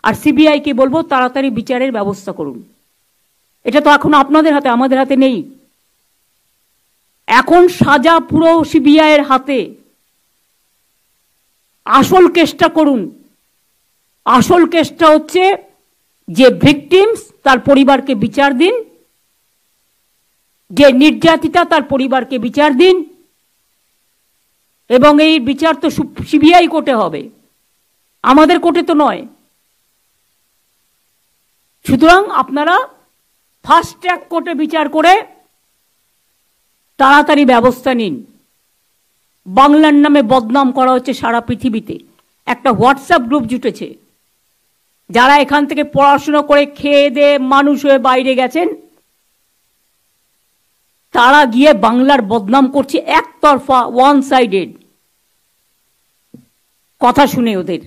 A: আর সিবিআইকে বলবো তাড়াতাড়ি বিচারের ব্যবস্থা করুন। এটা তো এখন আপনাদের হাতে, আমাদের হাতে নেই। এখন সাজা পুরো সিবিআইয়ের হাতে। আসল কেসটা করুন। আসল কেসটা হচ্ছে যে ভিকটিমস তার পরিবারকে বিচার দিন, যে নির্যাতিতা তার পরিবারকে বিচার দিন, এবং এই বিচার তো সিবিআই কোর্টে হবে, আমাদের কোর্টে তো নয়। সুতরাং আপনারা ফাস্ট ট্র্যাক কোর্টে বিচার করে তাড়াতাড়ি ব্যবস্থা নিন। বাংলার নামে বদনাম করা হচ্ছে সারা পৃথিবীতে। একটা হোয়াটসঅ্যাপ গ্রুপ জুটেছে, যারা এখান থেকে পড়াশোনা করে খেয়ে দিয়ে মানুষ হয়ে বাইরে গেছেন, তারা গিয়ে বাংলার বদনাম করছে একতরফা, ওয়ান সাইডেড কথা শুনে ওদের।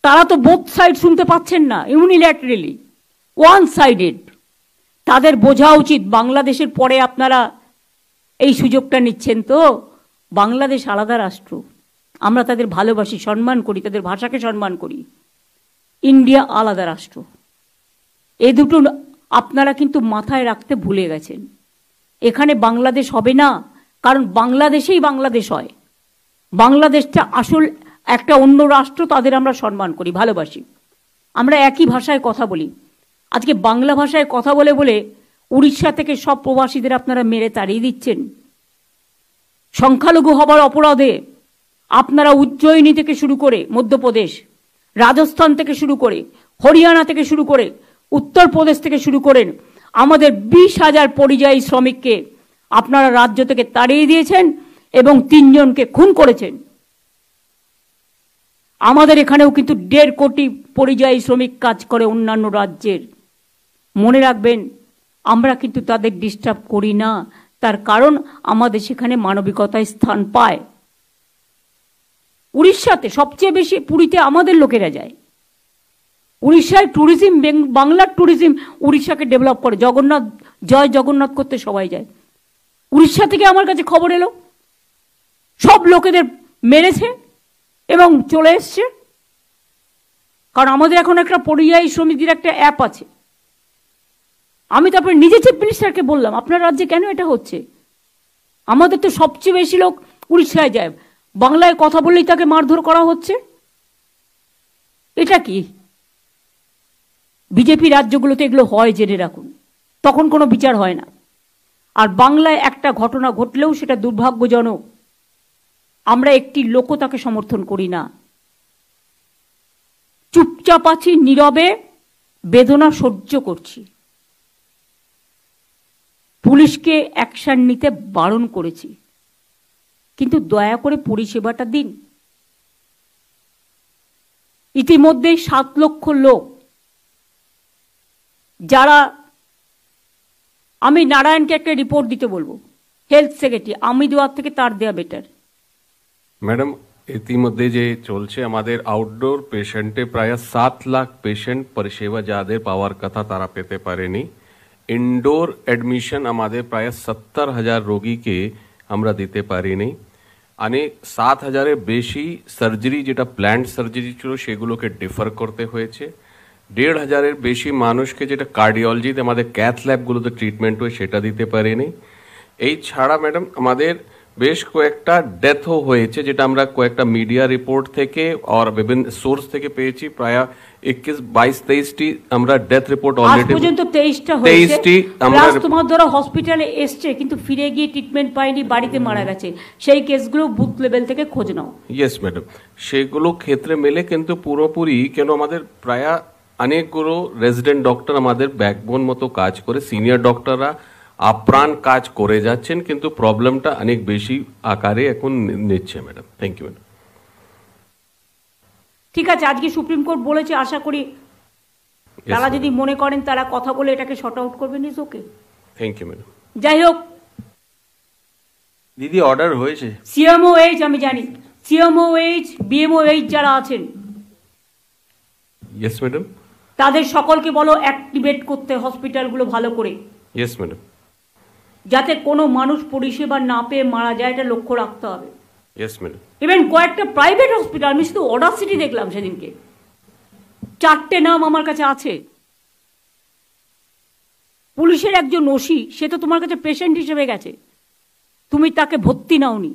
A: তারা তো বোথ সাইড শুনতে পাচ্ছেন না, ইউনিল্যাটারালি, ওয়ান সাইডেড। তাদের বোঝা উচিত বাংলাদেশের পরে আপনারা এই সুযোগটা নিচ্ছেন। তো বাংলাদেশ আলাদা রাষ্ট্র, আমরা তাদের ভালোবাসি, সম্মান করি, তাদের ভাষাকে সম্মান করি। ইন্ডিয়া আলাদা রাষ্ট্র। এই দুটো আপনারা কিন্তু মাথায় রাখতে ভুলে গেছেন। এখানে বাংলাদেশ হবে না, কারণ বাংলাদেশেই বাংলাদেশ হয়। বাংলাদেশটা আসল একটা অন্য রাষ্ট্র, তাদের আমরা সম্মান করি, ভালোবাসি। আমরা একই ভাষায় কথা বলি। আজকে বাংলা ভাষায় কথা বলে বলে উড়িষ্যা থেকে সব প্রবাসীদের আপনারা মেরে তাড়িয়ে দিচ্ছেন। সংখ্যালঘু হবার অপরাধে আপনারা উজ্জয়িনী থেকে শুরু করে মধ্যপ্রদেশ, রাজস্থান থেকে শুরু করে, হরিয়ানা থেকে শুরু করে, উত্তরপ্রদেশ থেকে শুরু করেন, আমাদের 20,000 পরিযায়ী শ্রমিককে আপনারা রাজ্য থেকে তাড়িয়ে দিয়েছেন এবং 3 জনকে খুন করেছেন। আমাদের এখানেও কিন্তু 1.5 কোটি পরিযায়ী শ্রমিক কাজ করে অন্যান্য রাজ্যের। মনে রাখবেন, আমরা কিন্তু তাদের ডিস্টার্ব করি না, তার কারণ আমাদের সেখানে মানবিকতায় স্থান পায়। উড়িষ্যাতে সবচেয়ে বেশি, পুরীতে আমাদের লোকেরা যায়। উড়িষ্যায় ট্যুরিজম, বাংলার ট্যুরিজম উড়িষ্যাকে ডেভেলপ করে। জগন্নাথ, জয় জগন্নাথ করতে সবাই যায়। উড়িষ্যা থেকে আমার কাছে খবর এলো সব লোকেদের মেরেছে এবং চলে এসছে। কারণ আমাদের এখন একটা পরিযায়ী শ্রমিকদের একটা অ্যাপ আছে। আমি তারপরে নিজে চিফ মিনিস্টারকে বললাম, আপনার রাজ্যে কেন এটা হচ্ছে? আমাদের তো সবচেয়ে বেশি লোক উড়িষ্যায় যায়, বাংলায় কথা বললেই তাকে মারধর করা হচ্ছে। এটা কি? বিজেপি রাজ্যগুলোতে এগুলো হয়, জেনে রাখুন। তখন কোনো বিচার হয় না। আর বাংলায় একটা ঘটনা ঘটলেও সেটা দুর্ভাগ্যজনক, আমরা একটি লোকও তাকে সমর্থন করি না, চুপচাপ আছি, নীরবে বেদনা সহ্য করছি। পুলিশকে অ্যাকশন নিতে বারণ করেছি, কিন্তু দয়া করে পরিষেবাটা দিন। ইতিমধ্যে 7 লক্ষ লোক যারা, আমি নারায়ণকে একটা রিপোর্ট দিতে বলবো, হেলথ সেক্রেটারি, আমি দেওয়ার থেকে তার দেওয়া বেটার।
D: ম্যাডাম, ইতিমধ্যে যে চলছে আমাদের আউটডোর পেশেন্টে প্রায় 7 লাখ পেশেন্ট পরিষেবা যাদের পাওয়ার কথা তারা পেতে পারেনি। ইনডোর অ্যাডমিশন আমাদের প্রায় 70,000 রোগীকে আমরা দিতে পারিনি। অনেক 7,000-এর বেশি সার্জারি, যেটা প্ল্যান্ড সার্জারি ছিল, সেগুলোকে ডিফার করতে হয়েছে। 1,500-এর বেশি মানুষকে, যেটা কার্ডিওলজিতে আমাদের ক্যাথ ল্যাবগুলোতে ট্রিটমেন্ট হয়, সেটা দিতে পারিনি। এই ছাড়া ম্যাডাম আমাদের বেশ কয়েকটা ডেথও হয়েছে, যেটা আমরা কয়েকটা মিডিয়া রিপোর্ট থেকে আর বিভিন্ন সোর্স থেকে পেয়েছি। প্রায় 21, 22, 23টি আমরা ডেথ রিপোর্ট অলরেডি,
A: পর্যন্ত 23টা হয়েছে। প্লাস তোমার ধরো হসপিটালে এসছে কিন্তু ফিরে গিয়ে ট্রিটমেন্ট পায়নি, বাড়িতে মারা গেছে, সেই কেসগুলো বুথ লেভেল থেকে খোঁজ নাও।
D: ইয়েস ম্যাডাম, সেগুলো ক্ষেত্রে মেলে কিন্তু পুরোপুরি কেন আমাদের প্রায় অনেকগুলো রেজিডেন্ট ডক্টর আমাদের ব্যাকবোন মতো কাজ করে, সিনিয়র ডক্টররা আপ্রাণ কাজ করে যাচ্ছেন, কিন্তু প্রবলেমটা অনেক বেশি আকারে এখন নিচ্ছে ম্যাডাম। Thank you madam.
A: ঠিক আছে, আজকে সুপ্রিম কোর্ট বলেছে, আশা করি তারা যদি মনে করেন তারা কথা বলে এটাকে শর্ট আউট করবেন। Is okay,
D: thank you madam.
A: যাই হোক,
E: দিদি অর্ডার হয়েছে।
A: সিএমওএইচ আমি জানি, সিএমওএইচ বিএমওএইচ যারা আছেন,
D: ইয়েস ম্যাডাম,
A: তাদের সকলকে বলো অ্যাক্টিভেট করতে হসপিটালগুলো ভালো করে,
D: ইয়েস ম্যাডাম,
A: যাতে কোনো মানুষ পরিষেবা না পেয়ে মারা যায়, এটা লক্ষ্য রাখতে হবে।
D: Yes madam.
A: ইভেন কয়েকটা প্রাইভেট হসপিটাল, আমি শুধু অর্ডার সিটি দেখলাম সেদিনকে, 4টে নাম আমার কাছে আছে। পুলিশের একজন ওসি, সে তো তোমার কাছে পেশেন্ট হিসেবে গেছে, তুমি তাকে ভর্তি নাওনি।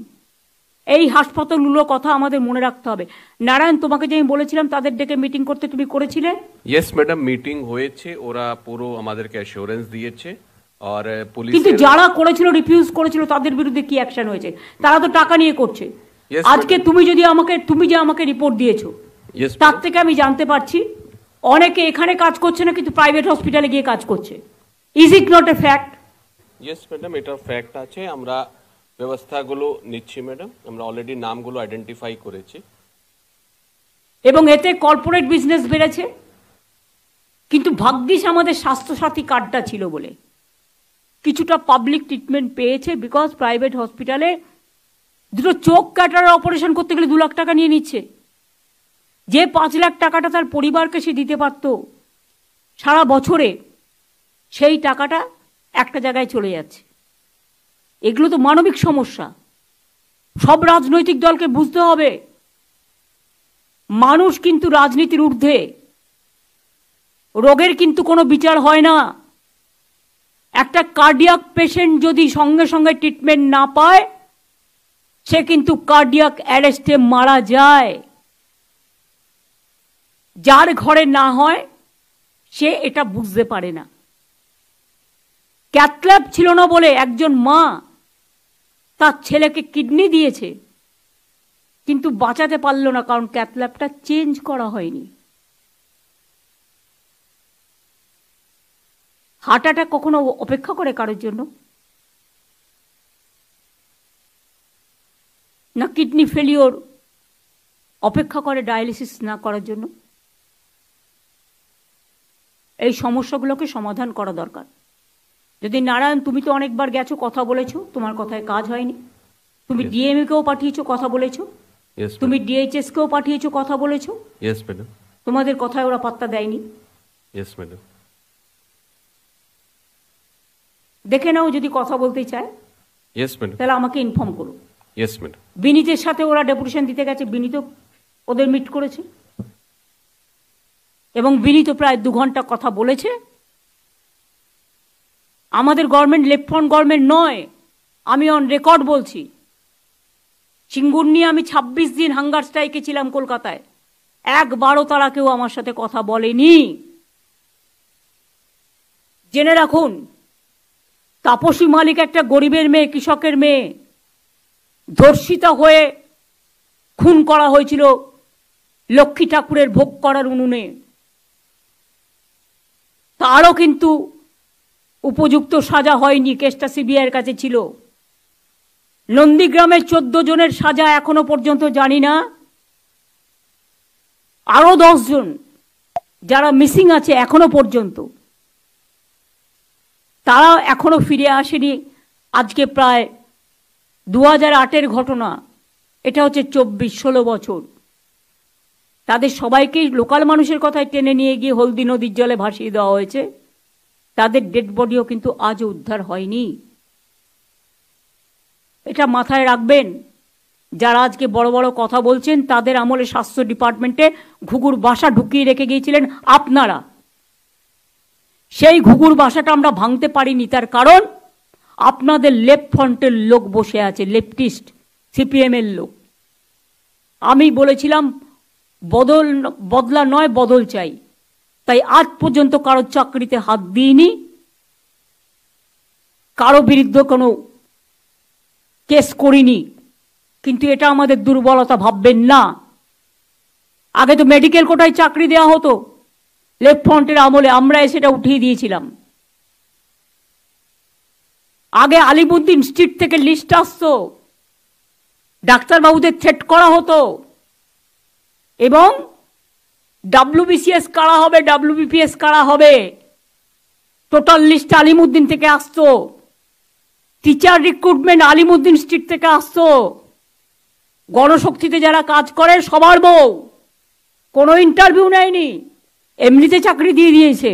A: এই হাসপাতালগুলোর কথা আমাদের মনে রাখতে হবে। নারায়ণ, তোমাকে যে আমি বলেছিলাম তাদের ডেকে মিটিং করতে, তুমি করেছিলে?
D: ইয়েস ম্যাডাম, মিটিং হয়েছে, ওরা পুরো আমাদেরকে অ্যাসিওরেন্স দিয়েছে। আর পুলিশ,
A: কিন্তু যারা করেছিল, রিফিউজ করেছিল, তাদের বিরুদ্ধে কি অ্যাকশন হয়েছে? তারা তো টাকা নিয়ে করছে। আজকে তুমি যে আমাকে রিপোর্ট দিয়েছো, তার থেকে আমি জানতে পারছি অনেকে এখানে কাজ করছে না, কিন্তু প্রাইভেট হসপিটালে গিয়ে কাজ করছে। Is it not a fact?
D: Yes madam, এটা ফ্যাক্ট আছে। আমরা ব্যবস্থাগুলো নিচ্ছি ম্যাডাম, আমরা অলরেডি নামগুলো আইডেন্টিফাই করেছি।
A: এবং এতে কর্পোরেট বিজনেস বেড়েছে। কিন্তু ভাগ্যিস আমাদের স্বাস্থ্যসাথী কার্ডটা ছিল বলে কিছুটা পাবলিক ট্রিটমেন্ট পেয়েছে। বিকজ প্রাইভেট হসপিটালে দুটো চোখ কাটার অপারেশন করতে গেলে 2 লাখ টাকা নিয়ে নিচ্ছে। যে 5 লাখ টাকাটা তার পরিবারকে সে দিতে পারত সারা বছরে, সেই টাকাটা একটা জায়গায় চলে যাচ্ছে। এগুলো তো মানবিক সমস্যা। সব রাজনৈতিক দলকে বুঝতে হবে, মানুষ কিন্তু রাজনীতির ঊর্ধ্বে। রোগের কিন্তু কোনো বিচার হয় না। একটা কার্ডিয়াক পেশেন্ট যদি সঙ্গে সঙ্গে ট্রিটমেন্ট না পায়, সে কিন্তু কার্ডিয়াক অ্যারেস্টে মারা যায়। যার ঘরে না হয় সে এটা বুঝতে পারে না। ক্যাথল্যাব ছিল না বলে একজন মা তার ছেলেকে কিডনি দিয়েছে, কিন্তু বাঁচাতে পারল না, কারণ ক্যাথল্যাবটা চেঞ্জ করা হয়নি। হার্ট অ্যাটাক কখনো অপেক্ষা করে কারোর জন্য? না কিডনি ফেলিওর অপেক্ষা করে ডায়ালিসিস না করার জন্য? এই সমস্যাগুলোকে সমাধান করা দরকার। যদি নারায়ণ, তুমি তো অনেকবার গেছো, কথা বলেছো, তোমার কথায় কাজ হয়নি। তুমি ডিএমএ কেও পাঠিয়েছো, কথা বলেছো। তুমি ডিএইচএস কেও পাঠিয়েছো, কথা বলেছো।
D: Yes madam.
A: তোমাদের কথায় ওরা পাত্তা দেয়নি।
D: Yes madam.
A: দেখে নাও, যদি কথা বলতে চায়
D: ইয়েস ম্যাডাম,
A: তাহলে আমাকে ইনফর্ম করো।
D: Yes madam.
A: বিনীতের সাথে ওরা ডেপুটেশন দিতে গেছে, বিনীত ওদের মিট করেছে এবং বিনীত প্রায় 2 ঘন্টা কথা বলেছে। আমাদের গভর্নমেন্ট লেফট ফ্রন্ট গভর্নমেন্ট নয়, আমি অন রেকর্ড বলছি। সিঙ্গুর নিয়ে আমি 26 দিন হাঙ্গার স্ট্রাইকে ছিলাম কলকাতায়, একবারও তারা কেউ আমার সাথে কথা বলেনি। জেনে রাখুন, তাপসী মালিক একটা গরিবের মেয়ে, কৃষকের মেয়ে, ধর্ষিতা হয়ে খুন করা হয়েছিল লক্ষ্মী ঠাকুরের ভোগ করার উনুনে। তারও কিন্তু উপযুক্ত সাজা হয়নি, কেসটা সিবিআইয়ের কাছে ছিল। নন্দীগ্রামের 14 জনের সাজা এখনো পর্যন্ত জানি না। আরো 10 জন যারা মিসিং আছে এখনো পর্যন্ত, তারা এখনো ফিরে আসেনি। আজকে প্রায় 2008-এর ঘটনা, এটা হচ্ছে 24-16 বছর। তাদের সবাইকেই লোকাল মানুষের কথায় টেনে নিয়ে গিয়ে হলদি নদীর জলে ভাসিয়ে দেওয়া হয়েছে। তাদের ডেড বডিও কিন্তু আজও উদ্ধার হয়নি। এটা মাথায় রাখবেন। যারা আজকে বড় বড় কথা বলছেন, তাদের আমলে স্বাস্থ্য ডিপার্টমেন্টে ঘুঘুর বাসা ঢুকিয়ে রেখে গিয়েছিলেন আপনারা। সেই ঘুঘুর বাসাটা আমরা ভাঙতে পারিনি, তার কারণ আপনাদের লেফট ফ্রন্টের লোক বসে আছে, লেফটিস্ট সিপিএম-এর লোক। আমি বলেছিলাম বদলা নয়, বদল চাই। তাই আজ পর্যন্ত কারো চাকরিতে হাত দিইনি, কারো বিরুদ্ধে কোনো কেস করিনি। কিন্তু এটা আমাদের দুর্বলতা ভাববেন না। আগে তো মেডিকেল কোটায় চাকরি দেওয়া হতো, লেফট ফ্রন্টের আমলে আমরা সেটা উঠিয়ে দিয়েছিলাম। আগে আলিমুদ্দিন স্ট্রিট থেকে লিস্ট আসতো, ডাক্তারবাবুদের থ্রেট করা হতো, এবং WBCS কারা হবে, WBPS কারা হবে, টোটাল লিস্ট আলিমুদ্দিন থেকে আসতো। টিচার রিক্রুটমেন্ট আলিমুদ্দিন স্ট্রিট থেকে আসতো। গণশক্তিতে যারা কাজ করে সবার বউ, কোনো ইন্টারভিউ নেয়নি, এমনিতে চাকরি দিয়ে দিয়েছে।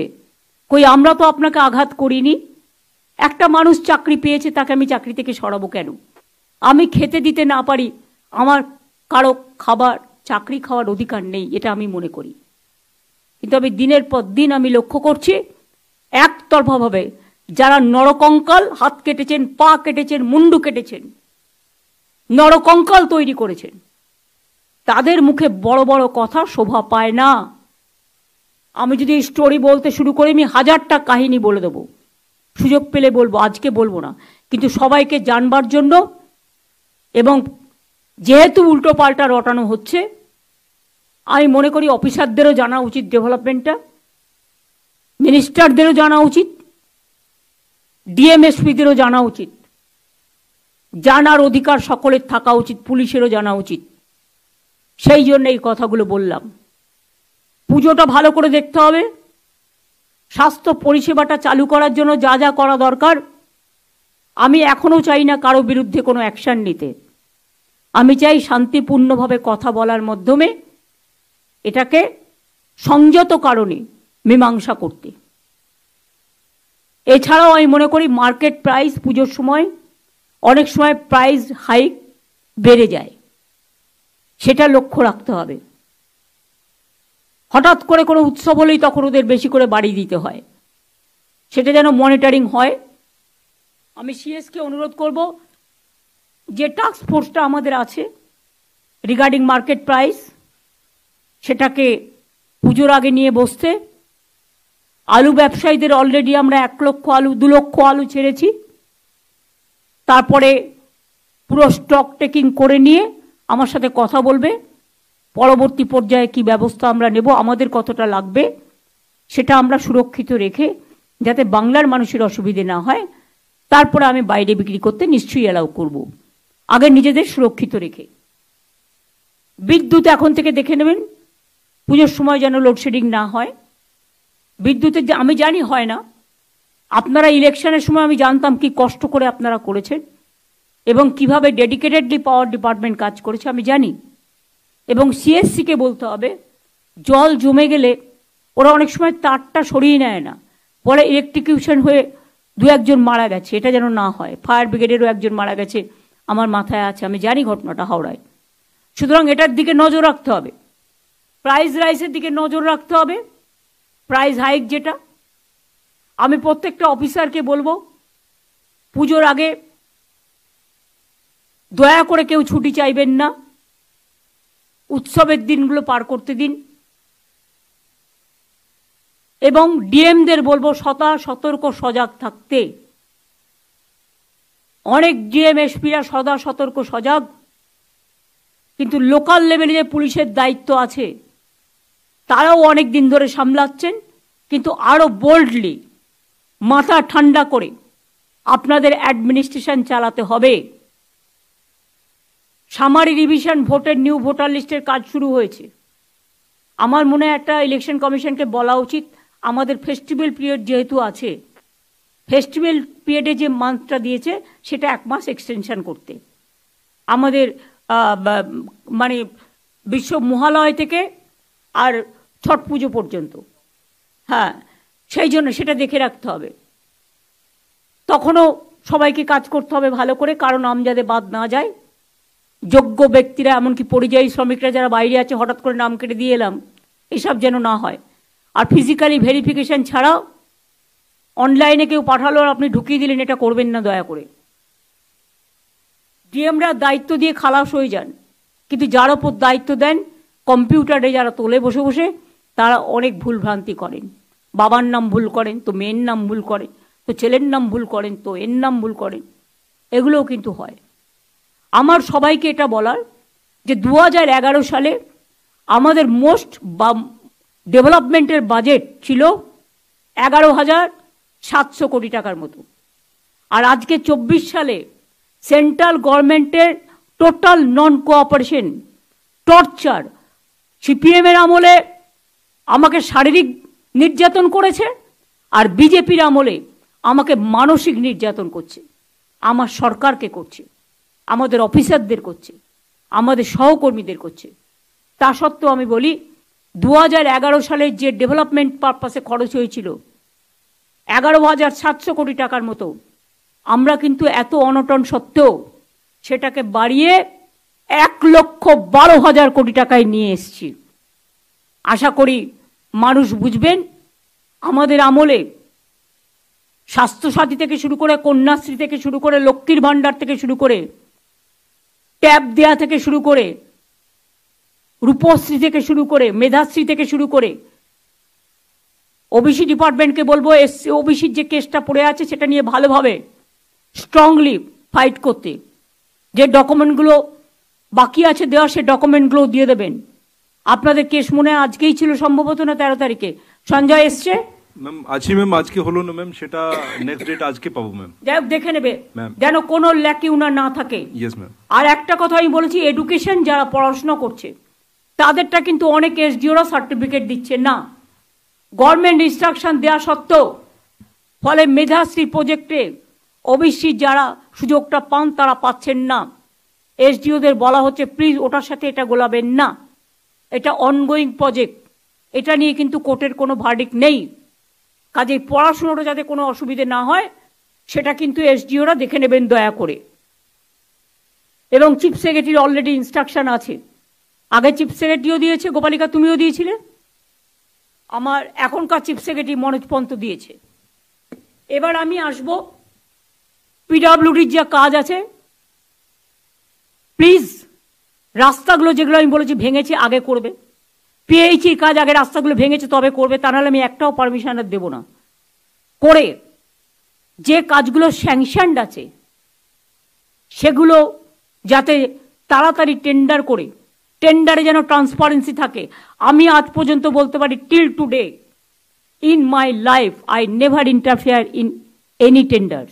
A: কই আমরা তো আপনাকে আঘাত করিনি। একটা মানুষ চাকরি পেয়েছে, তাকে আমি চাকরি থেকে সরাবো কেন? আমি খেতে দিতে না পারি, আমার কারো খাবার চাকরি খাওয়ার অধিকার নেই, এটা আমি মনে করি। কিন্তু আমি দিনের পর দিন আমি লক্ষ্য করছি, একতরফাভাবে যারা নরকঙ্কাল, হাত কেটেছেন, পা কেটেছেন, মুন্ডু কেটেছেন, নরকঙ্কাল তৈরি করেছেন, তাদের মুখে বড় বড় কথা শোভা পায় না। আমি যদি স্টোরি বলতে শুরু করি, আমি 1000টা কাহিনী বলে দেবো, সুযোগ পেলে বলবো, আজকে বলবো না। কিন্তু সবাইকে জানবার জন্য, এবং যেহেতু উল্টো পাল্টা রটানো হচ্ছে, আমি মনে করি অফিসারদেরও জানা উচিত, ডেভেলপমেন্টটা মিনিস্টারদেরও জানা উচিত, ডিএমএসপিদেরও জানা উচিত। জানার অধিকার সকলের থাকা উচিত, পুলিশেরও জানা উচিত। সেই জন্য এই কথাগুলো বললাম। পুজোটা ভালো করে দেখতে হবে। স্বাস্থ্য পরিষেবাটা চালু করার জন্য যা যা করা দরকার, আমি এখনো চাই না কারো বিরুদ্ধে কোনো অ্যাকশন নিতে। আমি চাই শান্তিপূর্ণভাবে কথা বলার মাধ্যমে এটাকে সংযত কারণে মীমাংসা করতে। এছাড়াও আমি মনে করি মার্কেট প্রাইস পুজোর সময় অনেক সময় প্রাইস হাইক বেড়ে যায়, সেটা লক্ষ্য রাখতে হবে। হঠাৎ করে কোনো উৎসব হলেই তখন ওদের বেশি করে বাড়িয়ে দিতে হয়, সেটা যেন মনিটরিং হয়। আমি সিএসকে অনুরোধ করব, যে টাস্ক ফোর্সটা আমাদের আছে রিগার্ডিং মার্কেট প্রাইস, সেটাকে পুজোর আগে নিয়ে বসতে। আলু ব্যবসায়ীদের অলরেডি আমরা 1 লক্ষ আলু, 2 লক্ষ আলু ছেড়েছি। তারপরে পুরো স্টক টেকিং করে নিয়ে আমার সাথে কথা বলবে, পরবর্তী পর্যায়ে কি ব্যবস্থা আমরা নেব, আমাদের কতটা লাগবে সেটা আমরা সুরক্ষিত রেখে, যাতে বাংলার মানুষের অসুবিধে না হয়। তারপরে আমি বাইরে বিক্রি করতে নিশ্চয়ই অ্যালাউ করব, আগে নিজেদের সুরক্ষিত রেখে। বিদ্যুৎ এখন থেকে দেখে নেবেন, পুজোর সময় যেন লোডশেডিং না হয়। বিদ্যুতের আমি জানি হয় না, আপনারা ইলেকশনের সময় আমি জানতাম কি কষ্ট করে আপনারা করেছেন এবং কিভাবে ডেডিকেটেডলি পাওয়ার ডিপার্টমেন্ট কাজ করেছে আমি জানি। এবং সিএসসিকে বলতে হবে, জল জমে গেলে ওরা অনেক সময় তারটা সরিয়ে নেয় না, বলে ইলেকট্রিকিউশন হয়ে 2-1 জন মারা গেছে, এটা যেন না হয়। ফায়ার ব্রিগেডেরও 1 জন মারা গেছে, আমার মাথায় আছে, আমি জানি ঘটনাটা হাওড়ায়। সুতরাং এটার দিকে নজর রাখতে হবে। প্রাইস রাইসের দিকে নজর রাখতে হবে। প্রাইস হাইক যেটা, আমি প্রত্যেকটা অফিসারকে বলবো, পুজোর আগে দয়া করে কেউ ছুটি চাইবেন না। উৎসবের দিনগুলো পার করতে দিন। এবং ডিএমদের বলবো সতর্ক সজাগ থাকতে। অনেক ডিএম এসপিরা সদা সতর্ক সজাগ, কিন্তু লোকাল লেভেলে যে পুলিশের দায়িত্ব আছে তারাও অনেক দিন ধরে সামলাচ্ছেন, কিন্তু আরো বোল্ডলি মাথা ঠান্ডা করে আপনাদের অ্যাডমিনিস্ট্রেশন চালাতে হবে। সামারি রিভিশন ভোটের নিউ ভোটার লিস্টের কাজ শুরু হয়েছে। আমার মনে হয় একটা ইলেকশন কমিশনকে বলা উচিত, আমাদের ফেস্টিভ্যাল পিরিয়ড যেহেতু আছে, ফেস্টিভ্যাল পিরিয়ডে যে মান্থটা দিয়েছে সেটা 1 মাস এক্সটেনশন করতে, আমাদের মানে বিশ্ব মহালয় থেকে আর ছট পুজো পর্যন্ত। হ্যাঁ, সেই জন্য সেটা দেখে রাখতে হবে। তখনও সবাইকে কাজ করতে হবে ভালো করে, কারণ নাম যাতে বাদ না যায়। যোগ্য ব্যক্তিরা, এমনকি পরিযায়ী শ্রমিকরা যারা বাইরে আছে, হঠাৎ করে নাম কেটে দিয়ে এলাম, এসব যেন না হয়। আর ফিজিক্যালি ভেরিফিকেশন ছাড়াও অনলাইনে কেউ পাঠালো আর আপনি ঢুকিয়ে দিলেন, এটা করবেন না দয়া করে। ডিএমরা দায়িত্ব দিয়ে খালাস হয়ে যান, কিন্তু যার ওপর দায়িত্ব দেন কম্পিউটারে যারা তোলে বসে বসে, তারা অনেক ভুল ভ্রান্তি করেন। বাবার নাম ভুল করেন তো মেয়ের নাম ভুল করেন, তো ছেলের নাম ভুল করেন তো এর নাম ভুল করেন, এগুলোও কিন্তু হয়। আমার সবাইকে এটা বলার যে 2011 সালে আমাদের মোস্ট ডেভেলপমেন্টের বাজেট ছিল 11,700 কোটি টাকার মতো। আর আজকে 24 সালে সেন্ট্রাল গভর্নমেন্টের টোটাল নন কোঅপারেশন, টর্চার, সিপিএমের আমলে আমাকে শারীরিক নির্যাতন করেছে, আর বিজেপির আমলে আমাকে মানসিক নির্যাতন করছে। আমার সরকারকে করছে, আমাদের অফিসারদের করছে, আমাদের সহকর্মীদের করছে। তা সত্ত্বেও আমি বলি 2011 সালে যে ডেভেলপমেন্ট পারপাসে খরচ হয়েছিল 11,700 কোটি টাকার মতো, আমরা কিন্তু এত অনটন সত্ত্বেও সেটাকে বাড়িয়ে 1,12,000 কোটি টাকায় নিয়ে এসেছি। আশা করি মানুষ বুঝবেন আমাদের আমলে স্বাস্থ্যসাথী থেকে শুরু করে, কন্যাশ্রী থেকে শুরু করে, লক্ষ্মীর ভাণ্ডার থেকে শুরু করে, ট্যাব দেয়া থেকে শুরু করে, রূপশ্রী থেকে শুরু করে, মেধাশ্রী থেকে শুরু করে, ওবিসি ডিপার্টমেন্টকে বলবো ওবিসির যে কেসটা পড়ে আছে সেটা নিয়ে ভালোভাবে স্ট্রংলি ফাইট করতে। যে ডকুমেন্টগুলো বাকি আছে দেওয়া, সে ডকুমেন্টগুলো দিয়ে দেবেন। আপনাদের কেস মনে আজকেই ছিল সম্ভবত, না 13 তারিখে সঞ্জয় এসছে
E: ম্যাম? আছি ম্যাম, আজকে হলো না ম্যাম, সেটা নেক্সট ডেট আজকে পাবো ম্যাম।
A: যাই হোক, দেখে নেবে যেন কোনো ল্যাকিউনা না থাকে।
E: Yes ma'am.
A: আর একটা কথা আমি বলেছি, এডুকেশন যারা পড়াশোনা করছে তাদেরটা কিন্তু অনেক এসডিওরা সার্টিফিকেট দিচ্ছে না, গভর্নমেন্ট ইনস্ট্রাকশন দেওয়া সত্ত্বেও। ফলে মেধাশ্রী প্রজেক্টে ওবিসি যারা সুযোগটা পান তারা পাচ্ছেন না। এসডিওদের বলা হচ্ছে প্লিজ ওটার সাথে এটা গোলাবেন না, এটা অনগোয়িং প্রজেক্ট, এটা নিয়ে কিন্তু কোর্টের কোনো ভার্ডিক্ট নেই। কাজেই পড়াশোনাটা যাতে কোনো অসুবিধে না হয় সেটা কিন্তু এসডিওরা দেখে নেবেন দয়া করে। এবং চিফ সেক্রেটারির অলরেডি ইনস্ট্রাকশন আছে, আগে চিফ সেক্রেটারিও দিয়েছে, গোপালিকা তুমিও দিয়েছিলে, আমার এখনকার চিফ সেক্রেটারি মনোজ পন্ত দিয়েছে। এবার আমি আসব পিডব্লিউডির যা কাজ আছে, প্লিজ রাস্তাগুলো যেগুলো আমি বলেছি ভেঙেছে আগে করবে। পিএইচির কাজ আগে রাস্তাগুলো ভেঙেছে তবে করবে, তা নাহলে আমি একটাও পারমিশন দেব না। করে যে কাজগুলো স্যাংশনড আছে সেগুলো যাতে তাড়াতাড়ি টেন্ডার করে, টেন্ডারে যেন ট্রান্সপারেন্সি থাকে। আমি আজ পর্যন্ত বলতে পারি till today in my life I never interfere in any tender.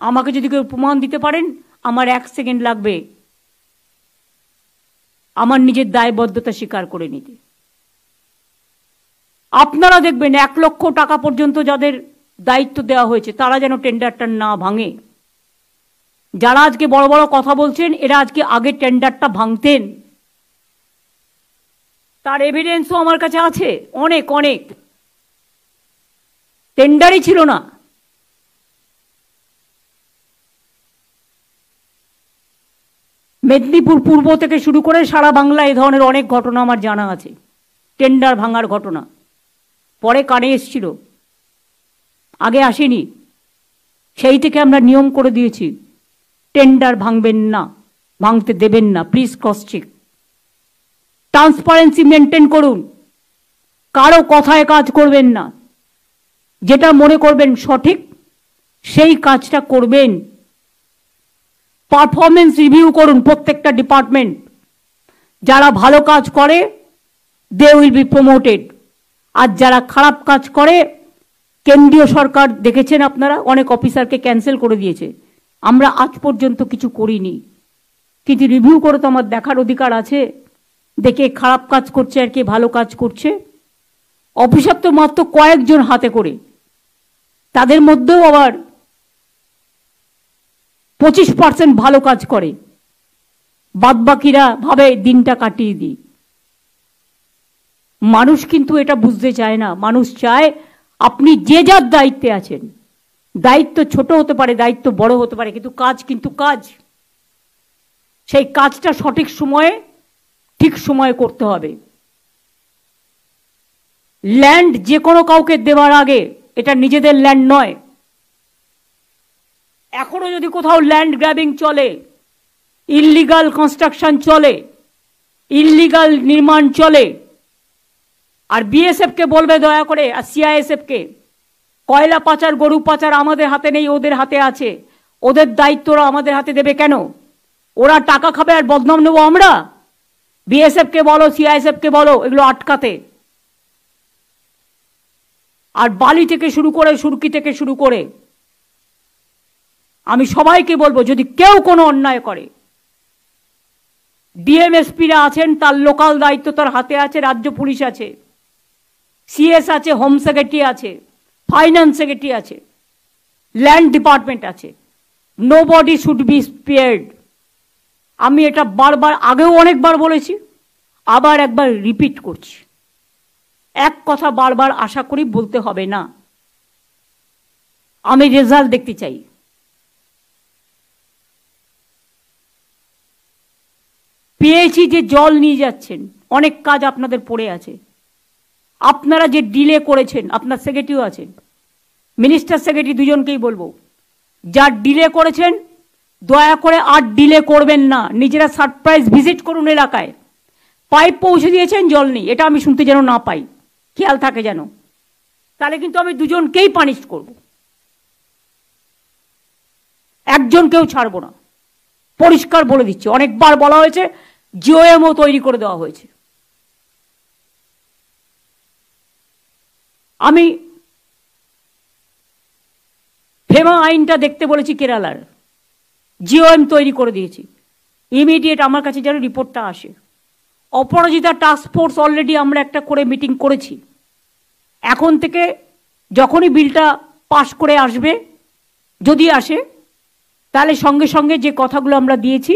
A: আমাকে যদি কেউ প্রমাণ দিতে পারেন, আমার 1 সেকেন্ড লাগবে আমার নিজের দায়বদ্ধতা স্বীকার করে নিতে। আপনারা দেখবেন 1 লক্ষ টাকা পর্যন্ত যাদের দায়িত্ব দেওয়া হয়েছে তারা যেন টেন্ডারটা না ভাঙে। যারা আজকে বড় বড় কথা বলছেন এরা আজকে আগে টেন্ডারটা ভাঙতেন, তার এভিডেন্সও আমার কাছে আছে। অনেক অনেক টেন্ডারই ছিল না। মেদিনীপুর পূর্ব থেকে শুরু করে সারা বাংলা এ ধরনের অনেক ঘটনা আমার জানা আছে, টেন্ডার ভাঙার ঘটনা। পরে কানে এসছিল, আগে আসেনি। সেই থেকে আমরা নিয়ম করে দিয়েছি টেন্ডার ভাঙবেন না, ভাঙতে দেবেন না, please cross check. Transparency maintain করুন, কারো কথায় কাজ করবেন না, যেটা মনে করবেন সঠিক সেই কাজটা করবেন। পারফরমেন্স রিভিউ করুন প্রত্যেকটা ডিপার্টমেন্ট, যারা ভালো কাজ করে দে উইল বি প্রমোটেড, আর যারা খারাপ কাজ করে কেন্দ্রীয় সরকার দেখেছেন আপনারা অনেক অফিসারকে ক্যান্সেল করে দিয়েছে। আমরা আজ পর্যন্ত কিছু করিনি, কিন্তু রিভিউ করে তো আমার দেখার অধিকার আছে, দেখে খারাপ কাজ করছে আর কে ভালো কাজ করছে। অফিসার তো মাত্র কয়েকজন হাতে করে, তাদের মধ্যেও আবার 25% ভালো কাজ করে, বাদবাকিরা ভাবে দিনটা কাটিয়ে দিই। মানুষ কিন্তু এটা বুঝতে চায় না। মানুষ চায় আপনি যে যার দায়িত্বে আছেন, দায়িত্ব ছোট হতে পারে, দায়িত্ব বড় হতে পারে, কিন্তু কাজ কিন্তু কাজ, সেই কাজটা সঠিক সময়ে ঠিক সময়ে করতে হবে। ল্যান্ড যে কোনো কাউকে দেওয়ার আগে এটা নিজেদের ল্যান্ড নয়। এখনো যদি কোথাও ল্যান্ড গ্র্যাবিং চলে, ইললিগাল কনস্ট্রাকশন চলে, ইললিগাল নির্মাণ চলে, আর বিএসএফকে বলবে দয়া করে, আর সিআইএসএফকে, কয়লা পাচার গরু পাচার আমাদের হাতে নেই, ওদের হাতে আছে, ওদের দায়িত্বরা আমাদের হাতে দেবে কেন? ওরা টাকা খাবে আর বদনাম নেবো আমরা? বিএসএফকে বলো, সিআইএসএফকে বলো এগুলো আটকাতে। আর বালি থেকে শুরু করে, সুরকি থেকে শুরু করে, আমি সবাইকে বলবো যদি কেউ কোনো অন্যায় করে, ডিএমএসপিরা আছেন, তার লোকাল দায়িত্ব তার হাতে আছে, রাজ্য পুলিশ আছে, সিএস আছে, হোম সেক্রেটারি আছে, ফাইন্যান্স সেক্রেটারি আছে, ল্যান্ড ডিপার্টমেন্ট আছে। Nobody should be spared. আমি এটা বারবার আগেও অনেকবার বলেছি, আবার একবার রিপিট করছি। এক কথা বারবার আশা করি বলতে হবে না, আমি রেজাল্ট দেখতে চাই। পেয়েছি যে জল নিয়ে যাচ্ছেন, অনেক কাজ আপনাদের পড়ে আছে। আপনারা যে ডিলে করেছেন, আপনার সেক্রেটারিও আছেন, মিনিস্টার সেক্রেটারি দুজনকেই বলবো, যা ডিলে করেছেন দয়া করে আর ডিলে করবেন না। নিজেরা সারপ্রাইজ ভিজিট করুন এলাকায়। পাইপ পৌঁছে দিয়েছেন, জল নেই, এটা আমি শুনতে যেন না পাই, খেয়াল থাকে যেন। তাহলে কিন্তু আমি দুজনকেই পানিশ করব, একজনকেও ছাড়বো না, পরিষ্কার বলে দিচ্ছি। অনেকবার বলা হয়েছে, জিওএমও তৈরি করে দেওয়া হয়েছে। আমি ফেমা আইনটা দেখতে বলেছি কেরালার, জিওএম তৈরি করে দিয়েছি। ইমিডিয়েট আমার কাছে যেন রিপোর্টটা আসে। অপরাজিতা টাস্ক ফোর্স অলরেডি আমরা একটা করে মিটিং করেছি। এখন থেকে যখনই বিলটা পাশ করে আসবে, যদি আসে, তাহলে সঙ্গে সঙ্গে যে কথাগুলো আমরা দিয়েছি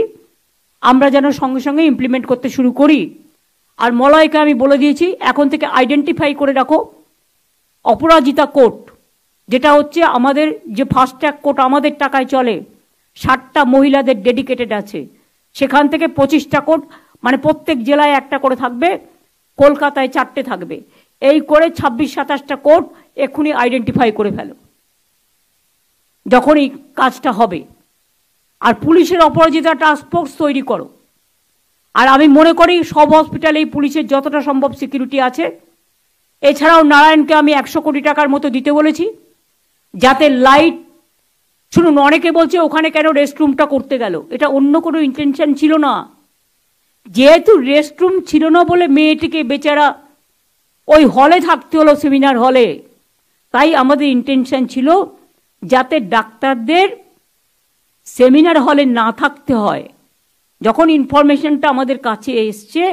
A: আমরা যেন সঙ্গে সঙ্গে ইমপ্লিমেন্ট করতে শুরু করি। আর মলয়কে আমি বলে দিয়েছি, এখন থেকে আইডেন্টিফাই করে রাখো অপরাজিতা কোর্ট, যেটা হচ্ছে আমাদের যে ফাস্ট ট্র্যাক কোর্ট আমাদের টাকায় চলে, 60টা মহিলাদের ডেডিকেটেড আছে, সেখান থেকে 25টা কোর্ট, মানে প্রত্যেক জেলায় একটা করে থাকবে, কলকাতায় 4টে থাকবে, এই করে 26-27টা কোর্ট এক্ষুনি আইডেন্টিফাই করে ফেলো যখনই কাজটা হবে। আর পুলিশের অপরাজিতা টাস্ক ফোর্স তৈরি করো। আর আমি মনে করি সব হসপিটালেই পুলিশের যতটা সম্ভব সিকিউরিটি আছে। এছাড়াও নারায়ণকে আমি 100 কোটি টাকার মতো দিতে বলেছি, যাতে লাইট, শুনুন অনেকে বলছে ওখানে কেন রেস্টরুমটা করতে গেল, এটা অন্য কোনো ইন্টেনশন ছিল না। যেহেতু রেস্টরুম ছিল না বলে মেয়েটিকে বেচারা ওই হলে থাকতে হলো, সেমিনার হলে, তাই আমাদের ইন্টেনশন ছিল যাতে ডাক্তারদের সেমিনার হলে না থাকতে হয়। যখন ইনফরমেশনটা আমাদের কাছে এসছে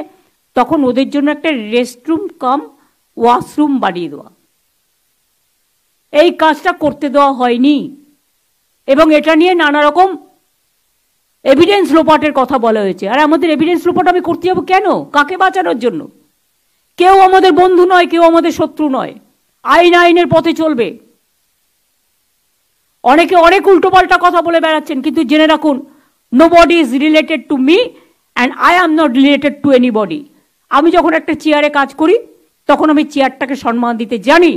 A: তখন ওদের জন্য একটা রেস্টরুম কাম ওয়াশরুম বানিয়ে দেওয়া, এই কাজটা করতে দেওয়া হয়নি। এবং এটা নিয়ে নানা রকম এভিডেন্স লোপাটের কথা বলা হয়েছে। আর আমাদের এভিডেন্স লোপাট আমি করতে যাবো কেন? কাকে বাঁচানোর জন্য? কেউ আমাদের বন্ধু নয়, কেউ আমাদের শত্রু নয়। আইন আইনের পথে চলবে। অনেকে অনেক উল্টোপাল্টা কথা বলে বেড়াচ্ছেন, কিন্তু জেনে রাখুন, nobody is related to me and I am not related to anybody. আমি যখন একটা চেয়ারে কাজ করি তখন আমি চেয়ারটাকে সম্মান দিতে জানি।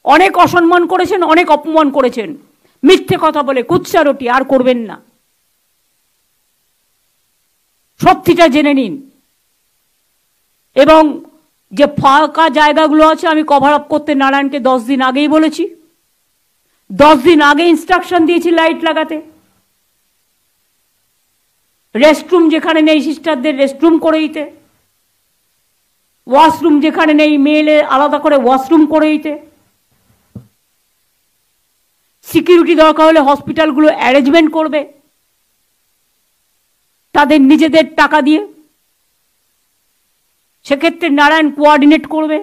A: অনেক অসম্মান করেছেন, অনেক অপমান করেছেন, মিথ্যে কথা বলে কুৎসারটি আর করবেন না। সত্যিটা জেনে নিন। এবং যে ফাঁকা জায়গাগুলো আছে আমি কভার আপ করতে নারায়ণকে 10 দিন আগেই বলেছি, 10 দিন আগে ইনস্ট্রাকশন দিয়েছি লাইট লাগাতে। রেস্টরুম যেখানে নেই সিস্টারদের রেস্টরুম করে দিতে, ওয়াশরুম যেখানে নেই মেয়েদের আলাদা করে ওয়াশরুম করে দিতে, সিকিউরিটি দরকার হলে হসপিটালগুলো অ্যারেঞ্জমেন্ট করবে তাদের নিজেদের টাকা দিয়ে, সেক্ষেত্রে নারায়ণ কোঅর্ডিনেট করবে।